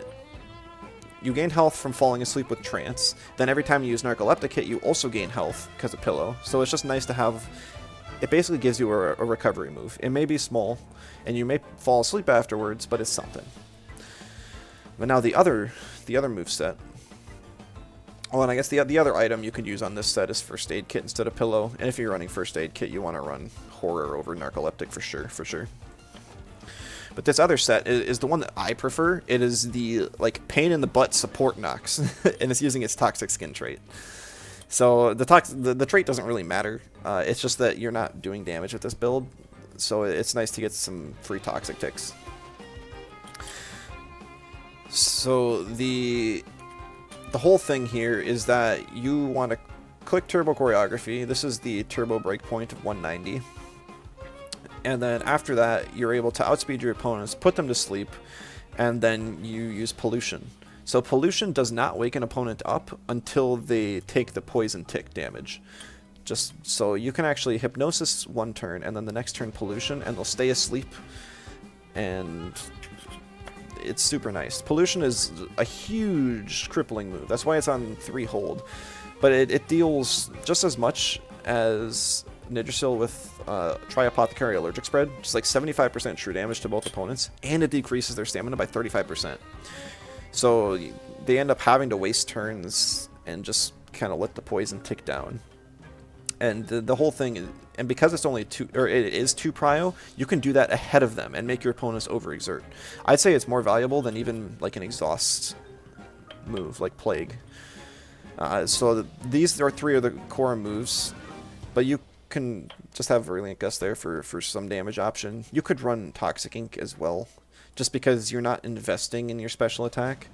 health from falling asleep with Trance. Then every time you use Narcoleptic Hit, you also gain health because of Pillow. So it's just nice to have. It basically gives you a recovery move. It may be small, and you may fall asleep afterwards, but it's something. But now the other moveset. Oh, and I guess the other item you could use on this set is First Aid Kit instead of Pillow. And if you're running First Aid Kit, you want to run Horror over Narcoleptic for sure. But this other set is the one that I prefer. It is the like pain in the butt support Nox, and it's using its Toxic Skin trait. So the trait doesn't really matter. It's just that you're not doing damage with this build, so it's nice to get some free toxic ticks. So the whole thing here is that you want to click Turbo Choreography. This is the turbo breakpoint of 190. And then after that, you're able to outspeed your opponents, put them to sleep, and then you use Pollution. So Pollution does not wake an opponent up until they take the poison tick damage. Just so you can actually Hypnosis one turn, and then the next turn Pollution, and they'll stay asleep. And it's super nice. Pollution is a huge crippling move. That's why it's on 3 hold. But it deals just as much as Nidrasil with Tri-Apothecary Allergic Spread. Just like 75% true damage to both opponents. And it decreases their stamina by 35%. So they end up having to waste turns and just kind of let the poison tick down. And the whole thing, and because it's only 2, or it is 2 prio, you can do that ahead of them and make your opponents overexert. I'd say it's more valuable than even like an exhaust move like Plague. So these are 3 of the core moves, but you can just have Virulent Gust there for some damage option. You could run Toxic Ink as well, just because you're not investing in your special attack,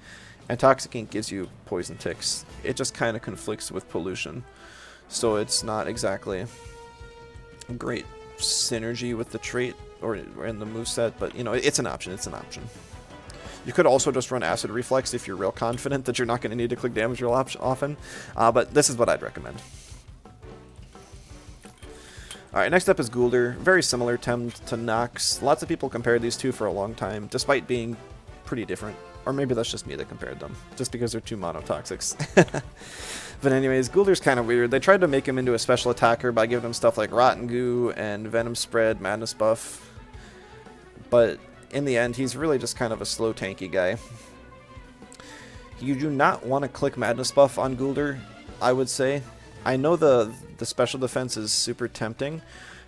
and Toxic Ink gives you poison ticks. It just kind of conflicts with Pollution, so it's not exactly a great synergy with the trait or in the moveset, but you know, it's an option. You could also just run Acid Reflex if you're real confident that you're not going to need to click damage real often, but this is what I'd recommend. Alright, next up is Guldur. Very similar Tem to Nox. Lots of people compared these two for a long time, despite being pretty different. Or maybe that's just me that compared them, just because they're 2 monotoxics. But anyways, Guldur's kind of weird. They tried to make him into a special attacker by giving him stuff like Rotten Goo and Venom Spread, Madness Buff. But in the end, he's really just kind of a slow, tanky guy. You do not want to click Madness Buff on Guldur, I would say. I know the special defense is super tempting,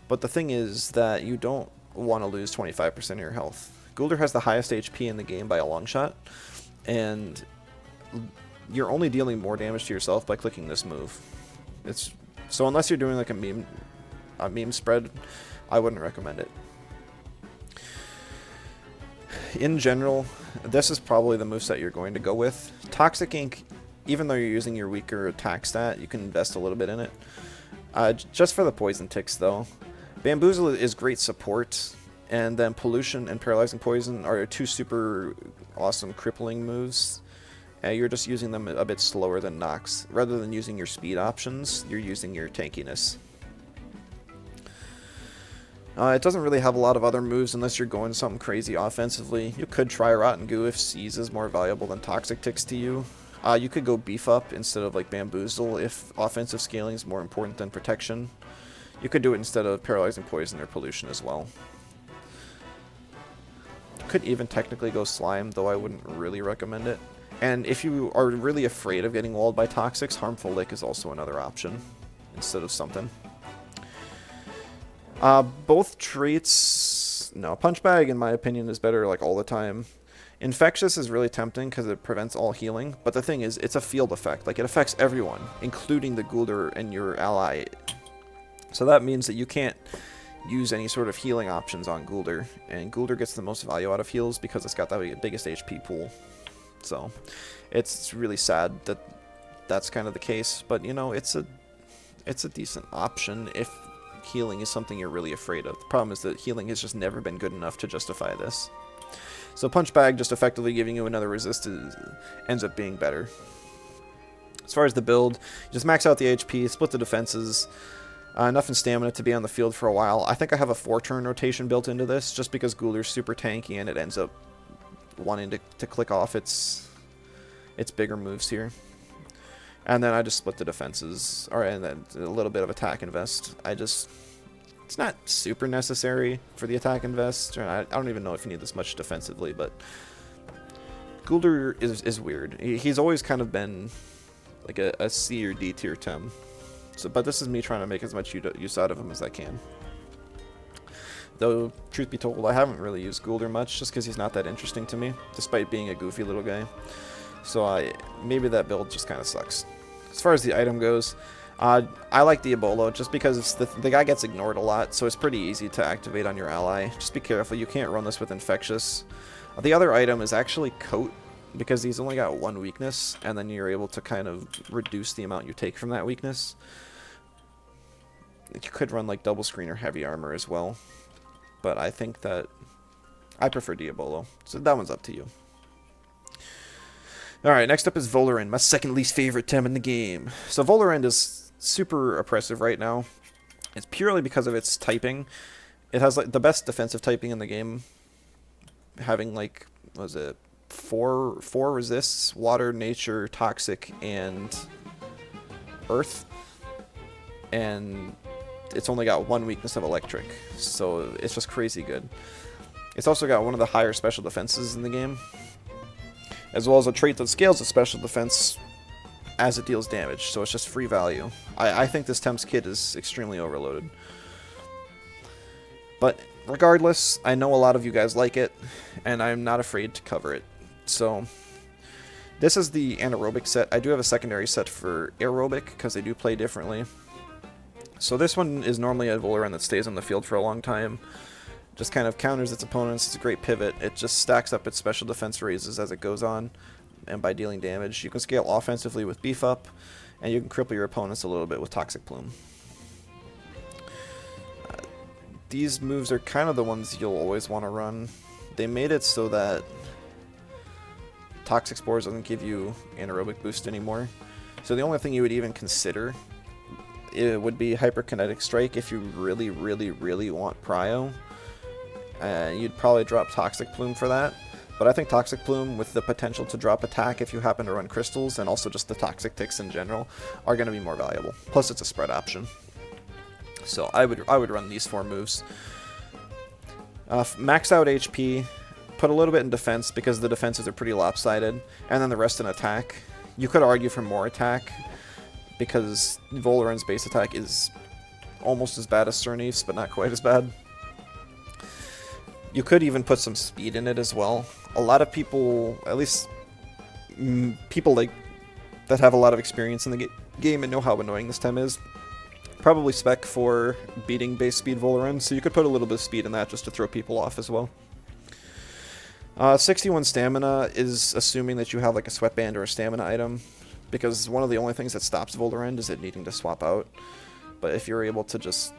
but the thing is that you don't want to lose 25% of your health. Guldur has the highest HP in the game by a long shot, and you're only dealing more damage to yourself by clicking this move. So unless you're doing like a meme spread, I wouldn't recommend it. In general, this is probably the moveset you're going to go with. Toxic Ink, even though you're using your weaker attack stat, you can invest a little bit in it. Just for the poison ticks, though. Bamboozle is great support, and then Pollution and Paralyzing Poison are 2 super awesome crippling moves. You're just using them a bit slower than Nox. Rather than using your speed options, you're using your tankiness. It doesn't really have a lot of other moves unless you're going something crazy offensively. You could try Rotten Goo if Seize is more valuable than Toxic Ticks to you. You could go Beef Up instead of like Bamboozle if offensive scaling is more important than protection. You could do it instead of Paralyzing Poison or Pollution as well. You could even technically go Slime, though I wouldn't really recommend it. And if you are really afraid of getting walled by Toxics, Harmful Lick is also another option instead of something. Both traits... No, Punch Bag, in my opinion, is better like all the time. Infectious is really tempting because it prevents all healing, but the thing is, it's a field effect. Like, it affects everyone, including the Guldur and your ally. So that means that you can't use any sort of healing options on Guldur, and Guldur gets the most value out of heals because it's got the biggest HP pool. So, it's really sad that that's kind of the case, but you know, it's a decent option if healing is something you're really afraid of. The problem is that healing has just never been good enough to justify this. So Punch Bag just effectively giving you another resist ends up being better. As far as the build, just max out the HP, split the defenses, enough in stamina to be on the field for a while. I think I have a 4-turn rotation built into this, just because Ghoulder's super tanky and it ends up wanting to click off its bigger moves here. And then I just split the defenses, and then a little bit of attack invest. It's not super necessary for the attack invest. I don't even know if you need this much defensively, but Ghoulder is weird. He's always kind of been like a C or D tier Tem. So, but this is me trying to make as much use out of him as I can. Though, truth be told, I haven't really used Ghoulder much, just because he's not that interesting to me, despite being a goofy little guy. So maybe that build just kind of sucks. As far as the item goes, I like the Ebolo, just because the guy gets ignored a lot, so it's pretty easy to activate on your ally. Just be careful, you can't run this with Infectious. The other item is actually Coat, because he's only got 1 weakness, and then you're able to kind of reduce the amount you take from that weakness. You could run like Double Screen or Heavy Armor as well, but I think that I prefer Diabolo, so that one's up to you. Alright, next up is Volin, my second least favorite Tem in the game. So Volin is super oppressive right now. It's purely because of its typing. It has like the best defensive typing in the game, having like, what was it, four resists: water, nature, toxic, and earth. And it's only got 1 weakness of electric, so it's just crazy good. It's also got one of the higher special defenses in the game, as well as a trait that scales its special defense as it deals damage, so it's just free value. I think this Tem's kit is extremely overloaded. But regardless, I know a lot of you guys like it, and I'm not afraid to cover it. So this is the Anerobic set. I do have a secondary set for Aerobic, because they do play differently. So this one is normally a Volin that stays on the field for a long time. Just kind of counters its opponents. It's a great pivot. It just stacks up its special defense raises as it goes on, and by dealing damage. You can scale offensively with Beef Up, and you can cripple your opponents a little bit with Toxic Plume. These moves are kind of the ones you'll always want to run. They made it so that Toxic Spores doesn't give you Anerobic boost anymore. So the only thing you would even consider it would be Hyperkinetic Strike if you really, really, really want Prio. You'd probably drop Toxic Plume for that. But I think Toxic Plume, with the potential to drop attack if you happen to run crystals, and also just the toxic ticks in general, are going to be more valuable. Plus it's a spread option. So I would run these 4 moves. Max out HP, put a little bit in defense because the defenses are pretty lopsided, and then the rest in attack. You could argue for more attack, because Volin's base attack is almost as bad as CERN's, but not quite as bad. You could even put some speed in it as well. A lot of people, at least people like that have a lot of experience in the game and know how annoying this Tem is, probably spec for beating base speed Volin, so you could put a little bit of speed in that just to throw people off as well. 61 stamina is assuming that you have like a sweatband or a stamina item, because one of the only things that stops Volin is it needing to swap out. But if you're able to just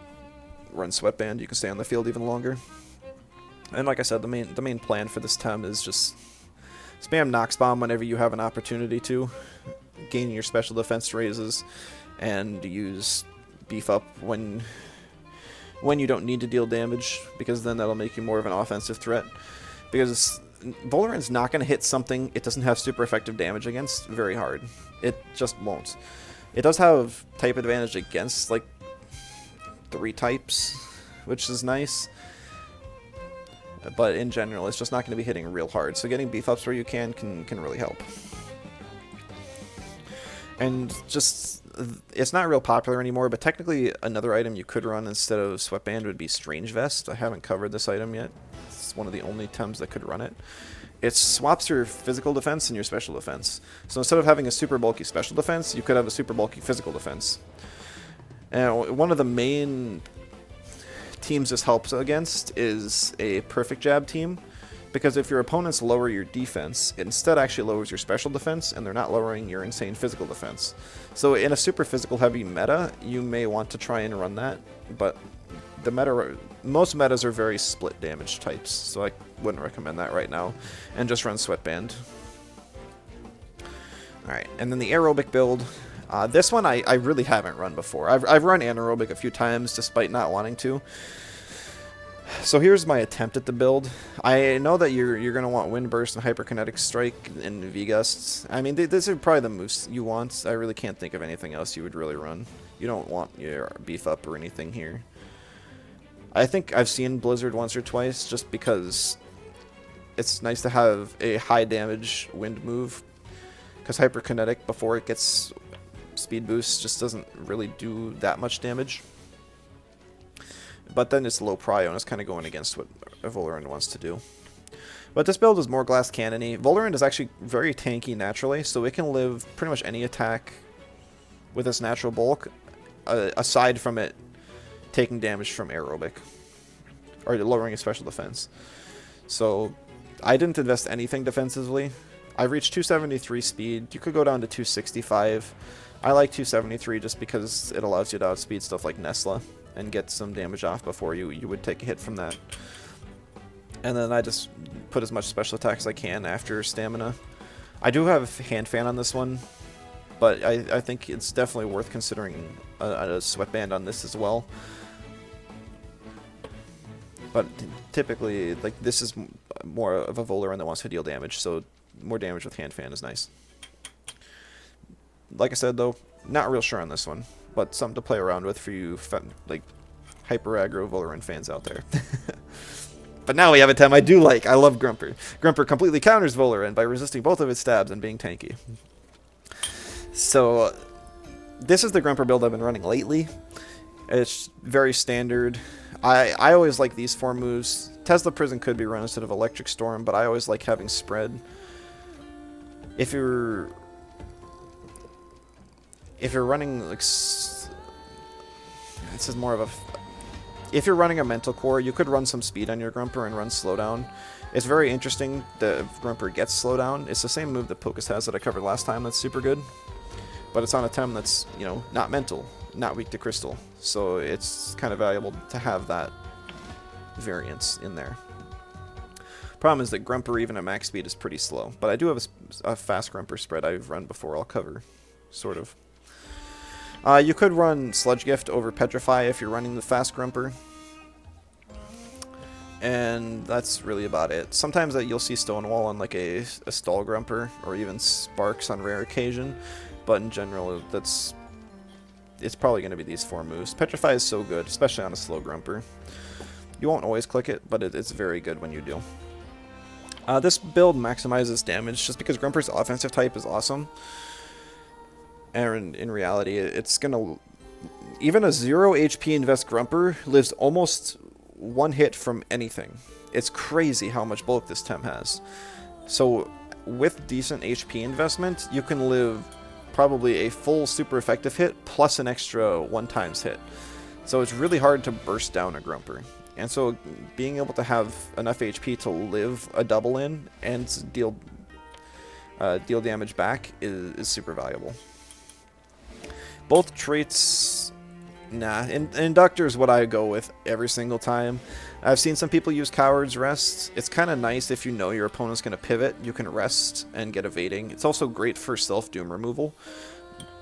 run sweatband, you can stay on the field even longer. And like I said, the main plan for this Tem is just spam Nox Bomb whenever you have an opportunity to, gain your special defense raises, and use Beef Up when you don't need to deal damage, because then that'll make you more of an offensive threat. Because Volin's not going to hit something it doesn't have super effective damage against very hard. It just won't. It does have type advantage against like 3 types, which is nice. But in general, it's just not going to be hitting real hard. So getting beef ups where you can really help. And just, it's not real popular anymore, but technically another item you could run instead of Sweatband would be Strange Vest. I haven't covered this item yet. It's one of the only Tems that could run it. It swaps your physical defense and your special defense. So instead of having a super bulky special defense, you could have a super bulky physical defense. And one of the main teams this helps against is a Perfect Jab team, Because if your opponents lower your defense, it instead actually lowers your special defense, and they're not lowering your insane physical defense. So in a super physical heavy meta, you may want to try and run that, but the most metas are very split damage types, so I wouldn't recommend that right now, and just run Sweatband. Alright, and then the Aerobic build. This one I really haven't run before. I've run Anerobic a few times despite not wanting to. So here's my attempt at the build. I know that you're going to want Wind Burst and Hyperkinetic Strike and V-Gusts. I mean, these are probably the moves you want. I really can't think of anything else you would really run. You don't want your Beef Up or anything here. I think I've seen Blizzard once or twice just because it's nice to have a high damage wind move. Because Hyperkinetic, before it gets speed boost, just doesn't really do that much damage. But then it's low prio, and it's kind of going against what Volin wants to do. But this build is more glass cannon-y. Volin is actually very tanky naturally, so it can live pretty much any attack with its natural bulk, aside from it taking damage from Aerobic, or lowering its special defense. So I didn't invest anything defensively. I reached 273 speed. You could go down to 265. I like 273 just because it allows you to outspeed stuff like Nesla and get some damage off before you would take a hit from that. And then I just put as much special attack as I can after stamina. I do have Hand Fan on this one, but I think it's definitely worth considering a Sweatband on this as well. But typically, like, this is more of a Volin that wants to deal damage, so more damage with Hand Fan is nice. Like I said, though, not real sure on this one, but something to play around with for you, like, hyper aggro Volin fans out there. But now we have a Tem I do like. I love Grumper. Grumper completely counters Volin by resisting both of its stabs and being tanky. So, this is the Grumper build I've been running lately. It's very standard. I always like these 4 moves. Tesla Prison could be run instead of Electric Storm, but I always like having spread. If you're running, like, this is more of a... If you're running a Mental Core, you could run some speed on your Grumper and run Slowdown. It's very interesting that Grumper gets Slowdown. It's the same move that Pocus has that I covered last time that's super good. But it's on a Tem that's, you know, not mental, not weak to Crystal. So it's kind of valuable to have that variance in there. Problem is that Grumper, even at max speed, is pretty slow. But I do have a fast Grumper spread I've run before I'll cover, sort of. You could run Sludge Gift over Petrify if you're running the fast Grumper. And that's really about it. Sometimes you'll see Stonewall on like a stall Grumper, or even Sparks on rare occasion. But in general, it's probably going to be these 4 moves. Petrify is so good, especially on a slow Grumper. You won't always click it, but it's very good when you do. This build maximizes damage just because Grumper's offensive type is awesome. And in reality, it's going to... Even a 0 HP invest Grumper lives almost 1 hit from anything. It's crazy how much bulk this Tem has. So with decent HP investment, you can live probably a full super effective hit plus an extra 1x hit. So it's really hard to burst down a Grumper. And so being able to have enough HP to live a double in and deal damage back is super valuable. Both traits, nah. Inductor is what I go with every single time. I've seen some people use Coward's Rest. It's kind of nice if you know your opponent's going to pivot. You can rest and get evading. It's also great for self-doom removal.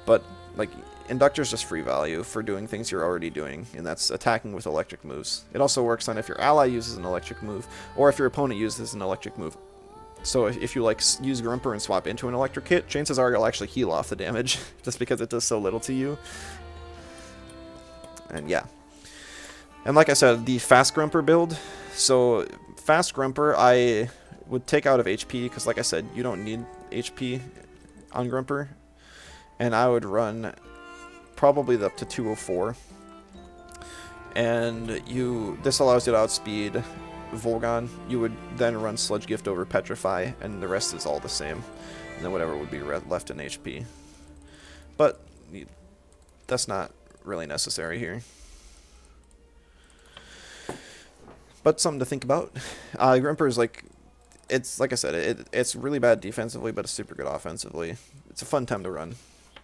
But, like, Inductor's just free value for doing things you're already doing, and that's attacking with electric moves. It also works on if your ally uses an electric move, or if your opponent uses an electric move. So if you, like, use Grumper and swap into an electric hit, chances are you'll actually heal off the damage, just because it does so little to you. And yeah. And like I said, the fast Grumper build. So fast Grumper, I would take out of HP, because like I said, you don't need HP on Grumper. And I would run probably up to 204. And this allows you to outspeed Volgon. You would then run Sludge Gift over Petrify, and the rest is all the same. And then whatever would be left in HP. But that's not really necessary here. But something to think about. Grumper is like it's like I said, it's really bad defensively, but it's super good offensively. It's a fun time to run.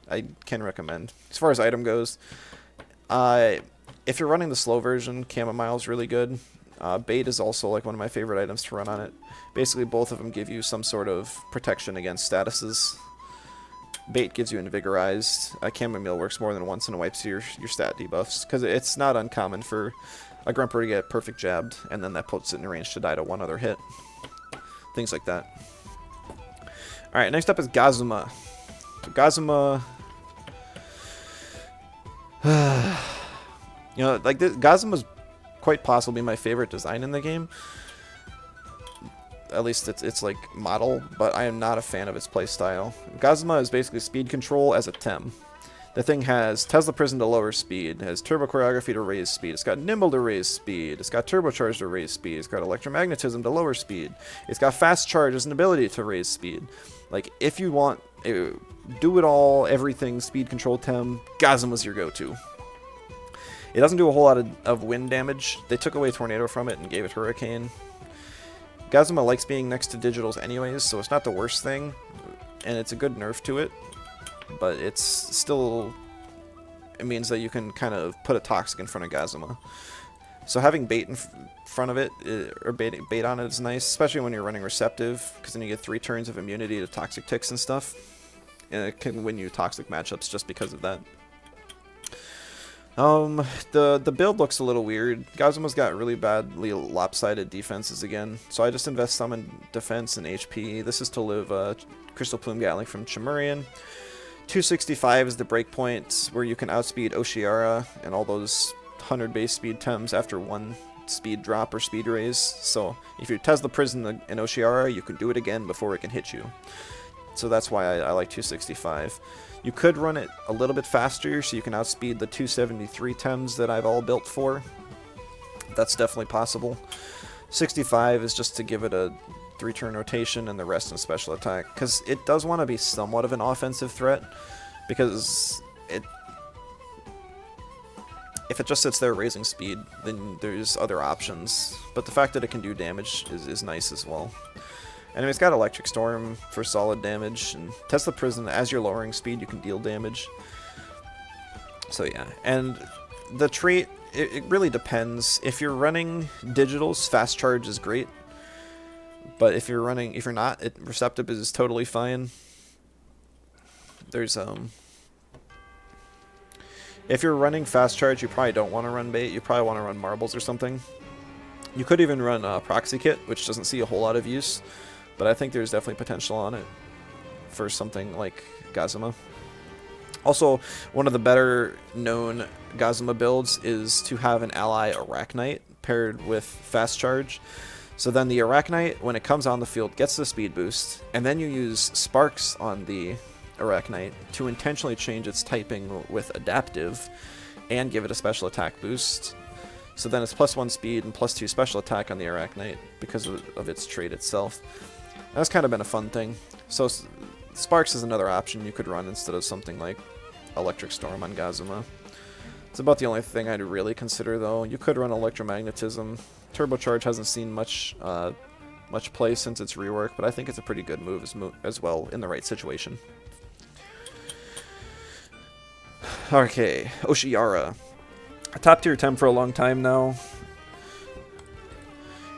I can recommend. As far as item goes, if you're running the slow version, Chamomile is really good. Bait is also like one of my favorite items to run on it. Basically, both of them give you some sort of protection against statuses. Bait gives you Invigorized. Chamomile works more than once and wipes your stat debuffs, because it's not uncommon for a Grumper to get perfect jabbed, and then that puts it in range to die to one other hit. Things like that. Alright, next up is Gazuma. So Gazuma... you know, like, Gazuma's quite possibly my favorite design in the game. At least it's like model, but I am not a fan of its playstyle. Gazuma is basically speed control as a Tem. The thing has Tesla Prison to lower speed, has Turbo Choreography to raise speed, it's got Nimble to raise speed, it's got Turbocharge to raise speed, it's got Electromagnetism to lower speed, it's got Fast Charge as an ability to raise speed. Like, if you want do it all, everything, speed control Tem, Gazuma's your go-to. It doesn't do a whole lot of wind damage. They took away Tornado from it and gave it Hurricane. Gazuma likes being next to digitals anyways, so it's not the worst thing, and it's a good nerf to it, but it's still, it means that you can kind of put a Toxic in front of Gazuma. So having bait in front of it, or bait on it, is nice, especially when you're running Receptive, because then you get 3 turns of immunity to Toxic ticks and stuff, and it can win you Toxic matchups just because of that. The build looks a little weird. Gazuma's got really badly lopsided defenses again, so I just invest some in defense and HP. This is to live Crystal Plume Gatling from Chimerian. 265 is the breakpoint where you can outspeed Oshiara and all those 100 base speed Tems after 1 speed drop or speed raise. So if you Tesla Prison in Oshiara, you can do it again before it can hit you. So that's why I like 265. You could run it a little bit faster, so you can outspeed the 273 Tems that I've all built for. That's definitely possible. 65 is just to give it a 3-turn rotation and the rest in special attack, because it does want to be somewhat of an offensive threat, because if it just sits there raising speed, then there's other options. But the fact that it can do damage is nice as well. And it's got Electric Storm for solid damage, and Tesla Prison, as you're lowering speed, you can deal damage. So yeah, and the trait, it really depends. If you're running digitals, Fast Charge is great. But if you're not, Receptive is totally fine. There's, if you're running Fast Charge, you probably don't want to run Bait, you probably want to run Marbles or something. You could even run Proxy Kit, which doesn't see a whole lot of use. But I think there's definitely potential on it for something like Gazuma. Also, one of the better known Gazuma builds is to have an ally Arachnite paired with Fast Charge. So then the Arachnite, when it comes on the field, gets the speed boost, and then you use Sparks on the Arachnite to intentionally change its typing with Adaptive and give it a special attack boost. So then it's +1 speed and +2 special attack on the Arachnite because of its trait itself. That's kind of been a fun thing. So Sparks is another option you could run instead of something like Electric Storm on Gazuma. It's about the only thing I'd really consider, though. You could run Electromagnetism. Turbocharge hasn't seen much play since its rework, but I think it's a pretty good move as well in the right situation. Okay, Oshiara. A top tier Tem for a long time now.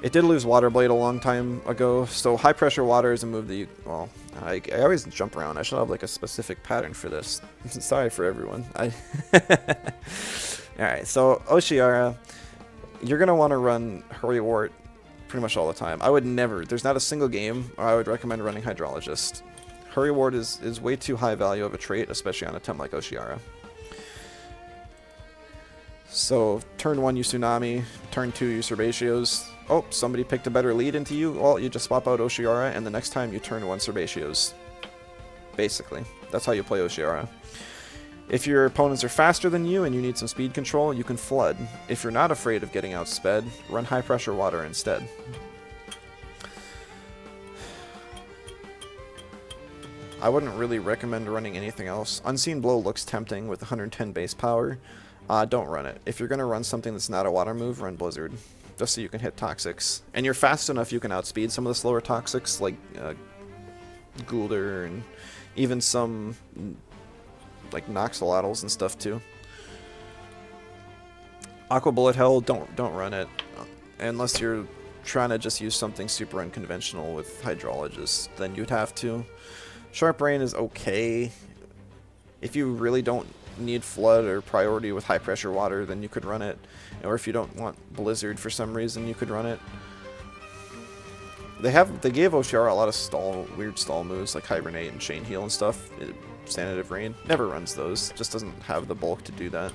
It did lose Water Blade a long time ago, so High Pressure Water is a move that you... Well, I always jump around. I should have like a specific pattern for this. Sorry for everyone. Alright, so Oshiara, you're going to want to run Hurry Wart pretty much all the time. I would never... There's not a single game where I would recommend running Hydrologist. Hurry Wart is way too high value of a trait, especially on a Tem like Oshiara. So, turn 1 you Tsunami, turn 2 you Serbatios. Oh, somebody picked a better lead into you. Well, you just swap out Oshiara, and the next time you turn 1 Serbatios. Basically, that's how you play Oshiara. If your opponents are faster than you and you need some speed control, you can Flood. If you're not afraid of getting outsped, run High Pressure Water instead. I wouldn't really recommend running anything else. Unseen Blow looks tempting with 110 base power. Don't run it. If you're going to run something that's not a water move, run Blizzard. just so you can hit toxics. And you're fast enough you can outspeed some of the slower toxics, like Gulder and even some like Nox Ladles and stuff too. Aqua Bullet Hell, don't run it unless you're trying to just use something super unconventional with Hydrologist. Then you'd have to. Sharp Rain is okay. If you really don't need Flood or priority with high pressure water, then you could run it. Or if you don't want Blizzard for some reason, you could run it. They gave Oshiara a lot of weird stall moves like Hibernate and Chain Heal and stuff. Sanative Rain never runs those. Just doesn't have the bulk to do that.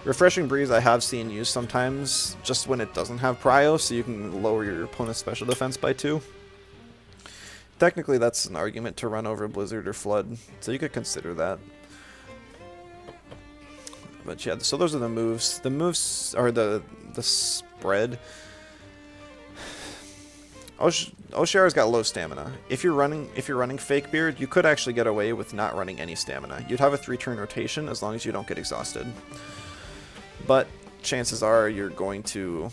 Refreshing Breeze I have seen used sometimes just when it doesn't have Prio, so you can lower your opponent's special defense by 2. Technically that's an argument to run over Blizzard or Flood, so you could consider that. But yeah, so those are the moves. The moves are the spread. Oshiara's got low stamina. If you're running Fakebeard, you could actually get away with not running any stamina. You'd have a 3-turn rotation as long as you don't get exhausted. But chances are you're going to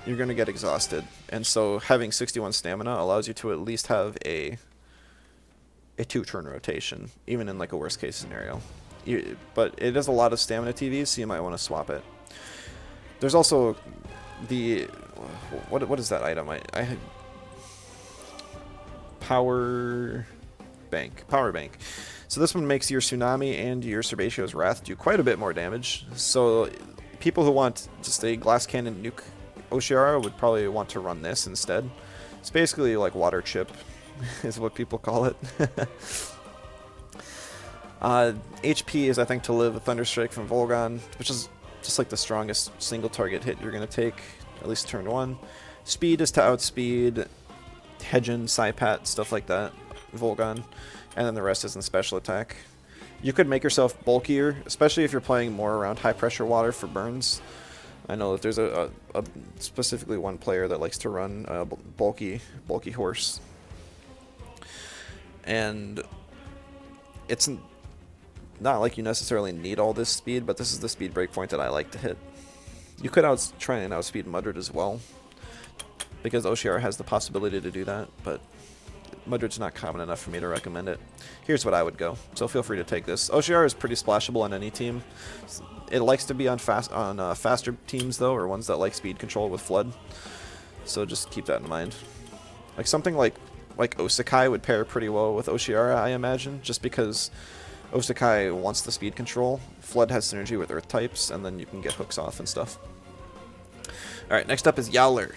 get exhausted. And so having 61 stamina allows you to at least have a 2-turn rotation, even in like a worst case scenario. But it is a lot of stamina TVs, so you might want to swap it. There's also the what is that item? I had Power Bank. So this one makes your Tsunami and your Serbatio's Wrath do quite a bit more damage. So people who want just a glass cannon nuke Oshiara would probably want to run this instead. It's basically like water chip, is what people call it. HP is, I think, to live a Thunderstrike from Volgon, which is just like the strongest single target hit you're going to take, at least turn 1. Speed is to outspeed Hedgen, Saipat, stuff like that, Volgon, and then the rest is in special attack. You could make yourself bulkier, especially if you're playing more around high pressure water for burns. I know that there's a specifically one player that likes to run a bulky horse. And it's not like you necessarily need all this speed, but this is the speed breakpoint that I like to hit. You could try and outspeed Mudred as well, because Oshiara has the possibility to do that, but Mudred's not common enough for me to recommend it. Here's what I would go, so feel free to take this. Oshiara is pretty splashable on any team. It likes to be on faster teams though, or ones that like speed control with Flood. So just keep that in mind. Like something like Osakai would pair pretty well with Oshiara, I imagine, just because Osakai wants the speed control. Flood has synergy with Earth types, and then you can get hooks off and stuff. Alright, next up is Yowler.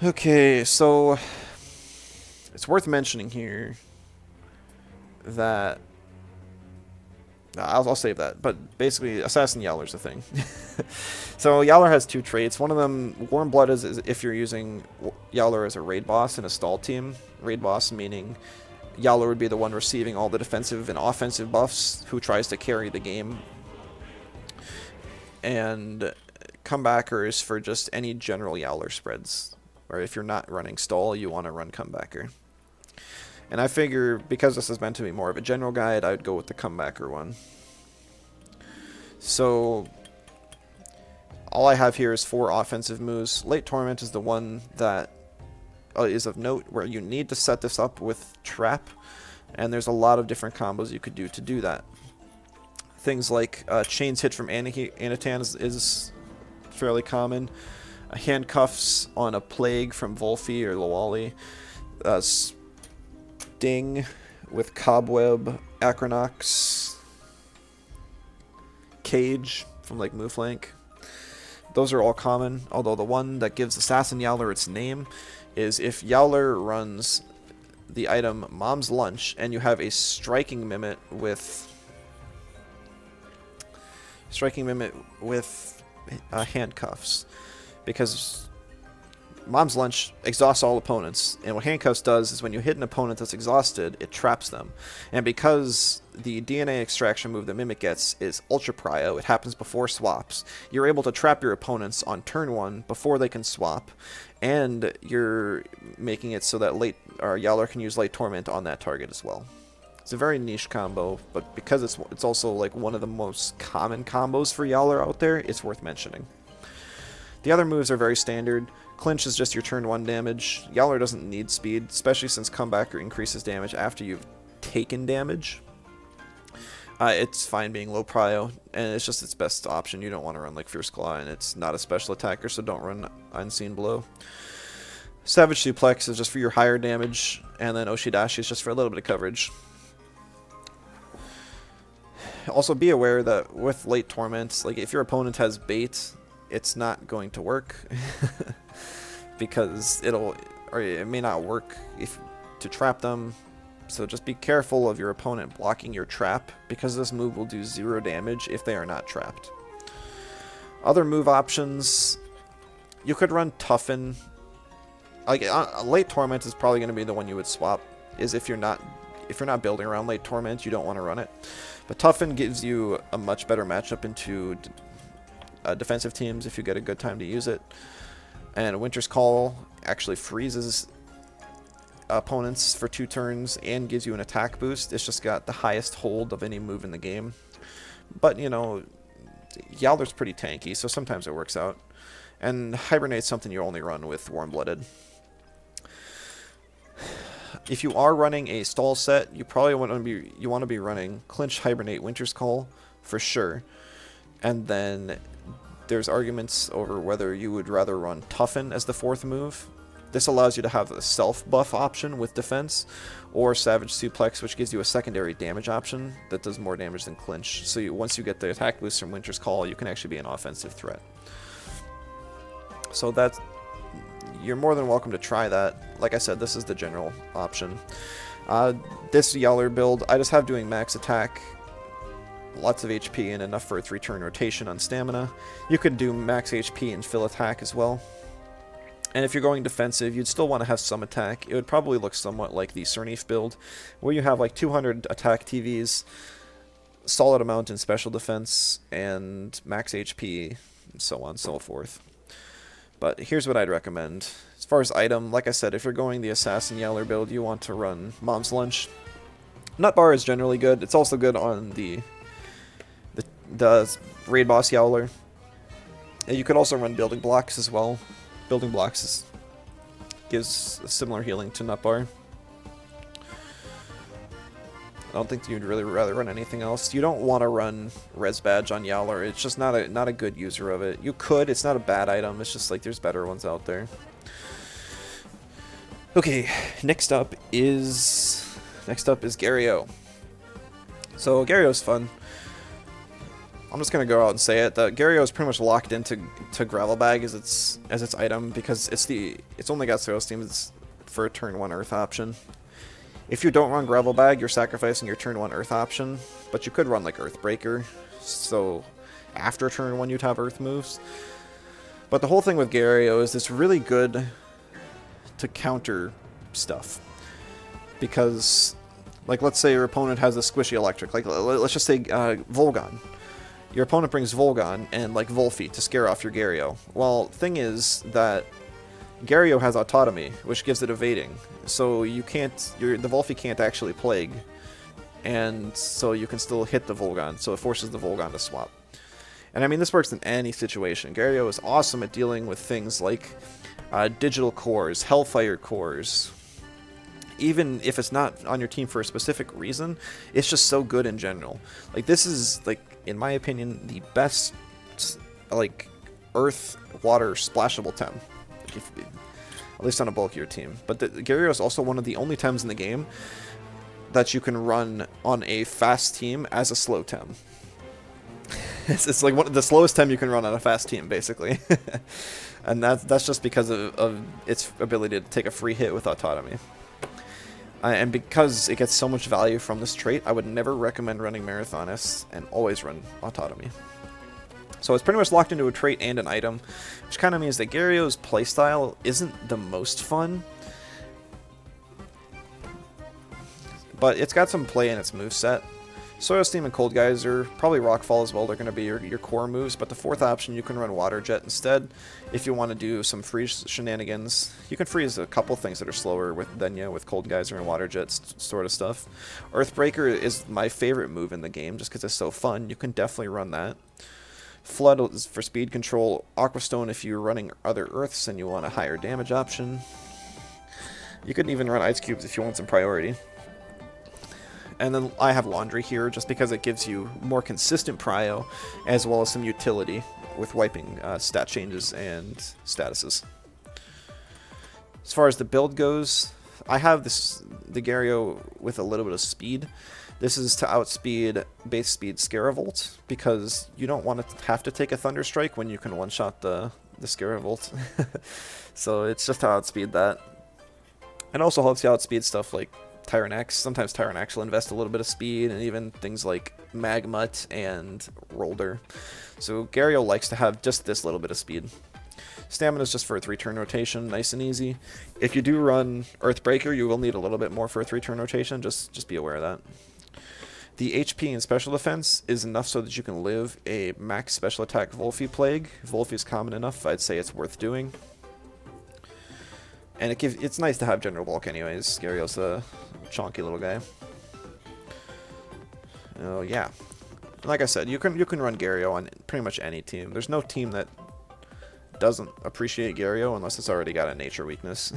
Okay, so it's worth mentioning here that I'll save that, but basically Assassin Yowler's a thing. So Yowler has 2 traits. One of them, Warm Blood, is if you're using Yowler as a raid boss in a stall team. Raid boss meaning Yowler would be the one receiving all the defensive and offensive buffs, who tries to carry the game. And Comebacker is for just any general Yowler spreads. Or if you're not running stall, you want to run Comebacker. And I figure, because this is meant to be more of a general guide, I would go with the Comebacker one. So all I have here is 4 offensive moves. Late Torment is the one that is of note, where you need to set this up with Trap, and there's a lot of different combos you could do to do that. Things like Chains Hit from Anatan is fairly common. Handcuffs on a Plague from Volfi or Lawali. Sting with Cobweb, Acronox, Cage from like Mooflank. Those are all common, although the one that gives Assassin Yowler its name is if Yowler runs the item Mom's Lunch and you have a Striking Mimit with handcuffs, because Mom's Lunch exhausts all opponents, and what handcuffs does is when you hit an opponent that's exhausted, it traps them. And because the DNA extraction move that Mimic gets is Ultra Prio, it happens before swaps, you're able to trap your opponents on turn 1 before they can swap, and you're making it so that Yowler can use Late Torment on that target as well. It's a very niche combo, but because it's also like one of the most common combos for Yowler out there, it's worth mentioning. The other moves are very standard. Clinch is just your turn 1 damage. Yowler doesn't need speed, especially since Comebacker increases damage after you've taken damage. It's fine being low prio, and it's just its best option. You don't want to run like Fierce Claw, and it's not a special attacker, so don't run Unseen Blow. Savage Suplex is just for your higher damage, and then Oshidashi is just for a little bit of coverage. Also, be aware that with late Torment, like if your opponent has bait, it's not going to work because it may not work to trap them. So just be careful of your opponent blocking your trap, because this move will do 0 damage if they are not trapped. Other move options, you could run Toughen. Like late Torment is probably going to be the one you would swap. Is if you're not building around late Torment, you don't want to run it. But Toughen gives you a much better matchup into defensive teams if you get a good time to use it. And Winter's Call actually freezes opponents for 2 turns and gives you an attack boost. It's just got the highest hold of any move in the game. But, you know, Yowler's pretty tanky, so sometimes it works out. And Hibernate's something you only run with Warm-Blooded. If you are running a stall set, you probably want to be running Clinch, Hibernate, Winter's Call for sure. And then there's arguments over whether you would rather run Toughen as the 4th move. This allows you to have a self-buff option with defense, or Savage Suplex, which gives you a secondary damage option that does more damage than Clinch. So once you get the attack boost from Winter's Call, you can actually be an offensive threat. So you're more than welcome to try that. Like I said, this is the general option. This Yowler build, I just have doing max attack, lots of HP, and enough for a 3-turn rotation on stamina. You could do max HP and fill attack as well. And if you're going defensive, you'd still want to have some attack. It would probably look somewhat like the CERN build, where you have like 200 attack TVs, solid amount in special defense, and max HP, and so on and so forth. But here's what I'd recommend. As far as item, like I said, if you're going the Assassin Yowler build, you want to run Mom's Lunch. Nut Bar is generally good. It's also good on the Raid Boss Yowler. And you could also run Building Blocks as well. Building Blocks gives a similar healing to Nut Bar. I don't think you'd really rather run anything else. You don't want to run Res Badge on Yowler. It's just not a good user of it. You could. It's not a bad item. It's just like there's better ones out there. Okay, next up is Gario. So Gario's fun. I'm just gonna go out and say it. That Gario is pretty much locked into Gravel Bag as its item, because it's only got Soil Steam for a turn 1 Earth option. If you don't run Gravel Bag, you're sacrificing your turn 1 Earth option, but you could run like Earthbreaker, so after turn 1 you'd have Earth moves. But the whole thing with Gario is it's really good to counter stuff, because like let's say your opponent has a squishy electric, like let's just say Volgon. Your opponent brings Volgon and like Volfeet to scare off your Gario. Well, thing is that Gario has Autotomy, which gives it evading, so the Volfeet can't actually plague, and so you can still hit the Volgon, so it forces the Volgon to swap. And I mean, this works in any situation. Gario is awesome at dealing with things like digital cores, Hellfire cores. Even if it's not on your team for a specific reason, it's just so good in general. Like, this is, like, in my opinion, the best, like, earth, water, splashable Tem. At least on a bulkier team. But Gario is also one of the only Tems in the game that you can run on a fast team as a slow Tem. It's like one of the slowest Tem you can run on a fast team, basically. And that's just because of its ability to take a free hit with Autotomy. And because it gets so much value from this trait, I would never recommend running Marathonist, and always run Autotomy. So it's pretty much locked into a trait and an item, which kind of means that Gario's playstyle isn't the most fun, but it's got some play in its moveset. Soil Steam and Cold Geyser, probably Rockfall as well, they're going to be your core moves, but the fourth option, you can run Water Jet instead. If you want to do some freeze shenanigans, you can freeze a couple things that are slower than you with Cold Geyser and Water Jet sort of stuff. Earthbreaker is my favorite move in the game just because it's so fun. You can definitely run that. Flood is for speed control. Aquastone if you're running other Earths and you want a higher damage option. You could even run Ice Cubes if you want some priority. And then I have Laundry here just because it gives you more consistent prio as well as some utility with wiping stat changes and statuses. As far as the build goes, I have the Gario with a little bit of speed. This is to outspeed base speed Scaravolt because you don't want to have to take a Thunder Strike when you can one-shot the Scaravolt. So it's just to outspeed that. It also helps you outspeed stuff like Tyrannex. Sometimes Tyrannex will invest a little bit of speed, and even things like Magmut and Rolder. So Gario likes to have just this little bit of speed. Stamina is just for a 3-turn rotation, nice and easy. If you do run Earthbreaker, you will need a little bit more for a 3-turn rotation, just be aware of that. The HP and special defense is enough so that you can live a max special attack Volfi Plague. Volfi is common enough, I'd say it's worth doing. And it's nice to have General Bulk anyways. Gario's a chonky little guy. Oh yeah. Like I said, you can run Gario on pretty much any team. There's no team that doesn't appreciate Gario unless it's already got a nature weakness.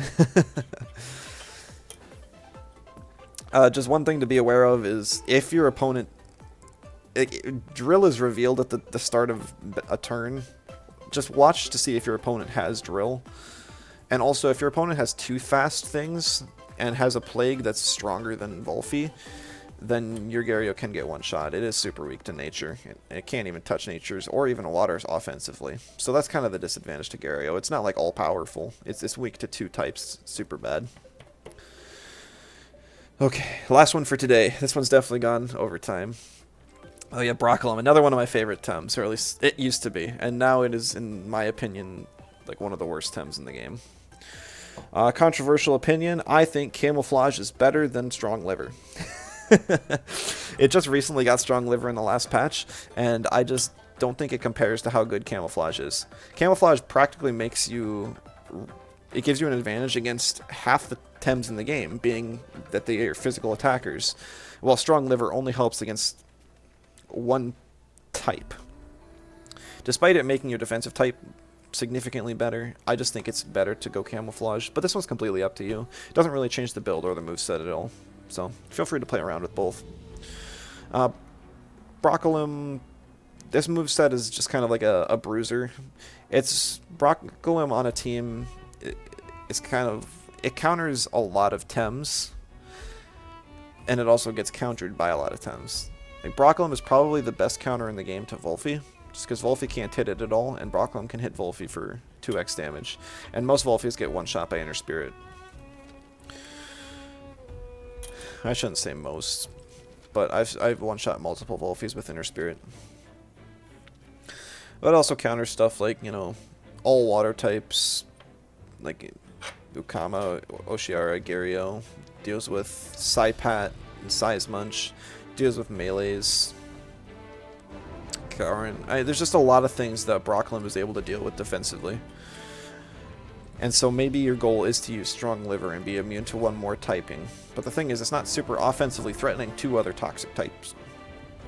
Just one thing to be aware of is if your opponent... drill is revealed at the start of a turn. Just watch to see if your opponent has Drill. And also, if your opponent has 2 fast things and has a Plague that's stronger than Volfi, then your Gario can get one-shot. It is super weak to nature. It can't even touch natures or even waters offensively. So that's kind of the disadvantage to Gario. It's not like all-powerful. It's weak to 2 types. Super bad. Okay, last one for today. This one's definitely gone over time. Oh yeah, Broccolum, another one of my favorite Tems, or at least it used to be. And now it is, in my opinion, like one of the worst Tems in the game. Controversial opinion, I think Camouflage is better than Strong Liver. It just recently got Strong Liver in the last patch, and I just don't think it compares to how good Camouflage is. Camouflage practically makes you... It gives you an advantage against half the Tems in the game, being that they are physical attackers, while Strong Liver only helps against one type. Despite it making your defensive type significantly better, I just think it's better to go Camouflage, but this one's completely up to you. It doesn't really change the build or the moveset at all, so feel free to play around with both. Broccolum, this moveset is just kind of like a bruiser. It's Broccolum on a team, it's kind of, it counters a lot of Tems, and it also gets countered by a lot of Tems. Like, Broccolum is probably the best counter in the game to Volfi, just because Volfi can't hit it at all, and Broccolum can hit Volfi for 2x damage. And most Volfis get one-shot by Inner Spirit. I shouldn't say most, but I've one-shot multiple Volfis with Inner Spirit. But it also counters stuff like, you know, all water types, like Ukama, Oshiara, Gario, deals with Psypat and Size Munch, deals with melees. Goron. There's just a lot of things that Broccolum is able to deal with defensively. And so maybe your goal is to use Strong Liver and be immune to one more typing. But the thing is, it's not super offensively threatening 2 other toxic types.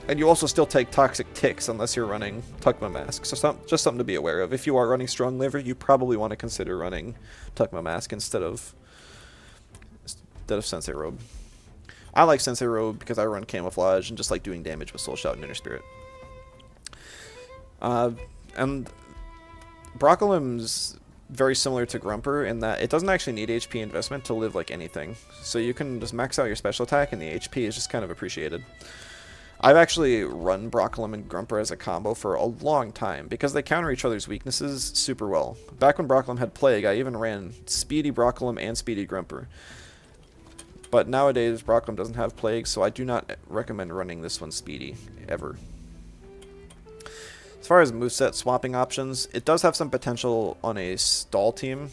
And you also still take toxic ticks unless you're running Tukma Mask. So just something to be aware of. If you are running Strong Liver, you probably want to consider running Tukma Mask instead of Sensei Robe. I like Sensei Robe because I run Camouflage and just like doing damage with Soul Shout and Inner Spirit. And Broccolum's very similar to Grumper in that it doesn't actually need HP investment to live like anything. So you can just max out your special attack and the HP is just kind of appreciated. I've actually run Broccolum and Grumper as a combo for a long time because they counter each other's weaknesses super well. Back when Broccolum had Plague, I even ran Speedy Broccolum and Speedy Grumper. But nowadays, Broccolum doesn't have Plague, so I do not recommend running this one Speedy, ever. As far as moveset swapping options, it does have some potential on a stall team,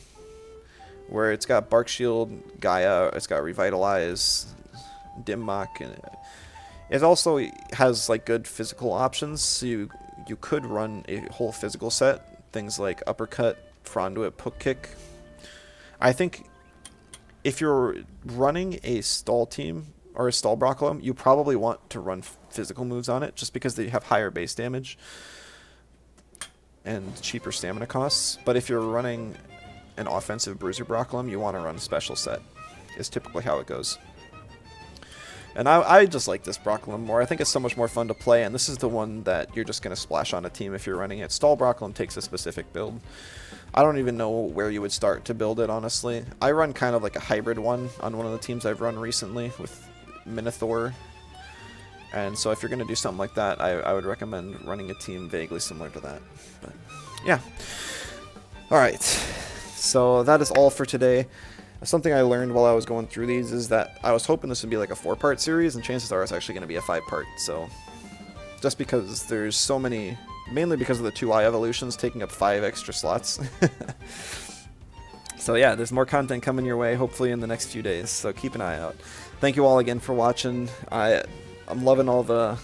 where it's got Bark Shield, Gaia, it's got Revitalize, Dim Mock, and It also has like good physical options, so you could run a whole physical set, things like uppercut, front whip, hook kick. I think if you're running a stall team or a stall Broccolum, you probably want to run physical moves on it, just because they have higher base damage and cheaper stamina costs. But if you're running an offensive Bruiser Broccolum, you want to run a special set, is typically how it goes. And I just like this Broccolum more. I think it's so much more fun to play, and this is the one that you're just going to splash on a team if you're running it. Stall Broccolum takes a specific build. I don't even know where you would start to build it, honestly. I run kind of like a hybrid one on one of the teams I've run recently with Minotaur. And so if you're going to do something like that, I would recommend running a team vaguely similar to that. But yeah. Alright. So that is all for today. Something I learned while I was going through these is that I was hoping this would be like a 4-part series, and chances are it's actually going to be a 5-part. So just because there's so many, mainly because of the 2i evolutions taking up 5 extra slots. So yeah, there's more content coming your way, hopefully in the next few days, so keep an eye out. Thank you all again for watching. I'm loving all the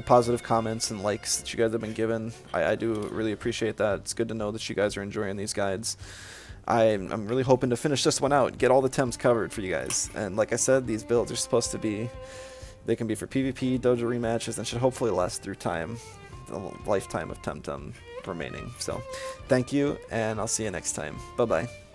positive comments and likes that you guys have been given. I do really appreciate that. It's good to know that you guys are enjoying these guides. I'm really hoping to finish this one out, get all the Tems covered for you guys. And like I said, these builds are supposed to be, they can be for PvP, Dojo rematches, and should hopefully last through time, the lifetime of Temtem remaining. So thank you, and I'll see you next time. Bye-bye.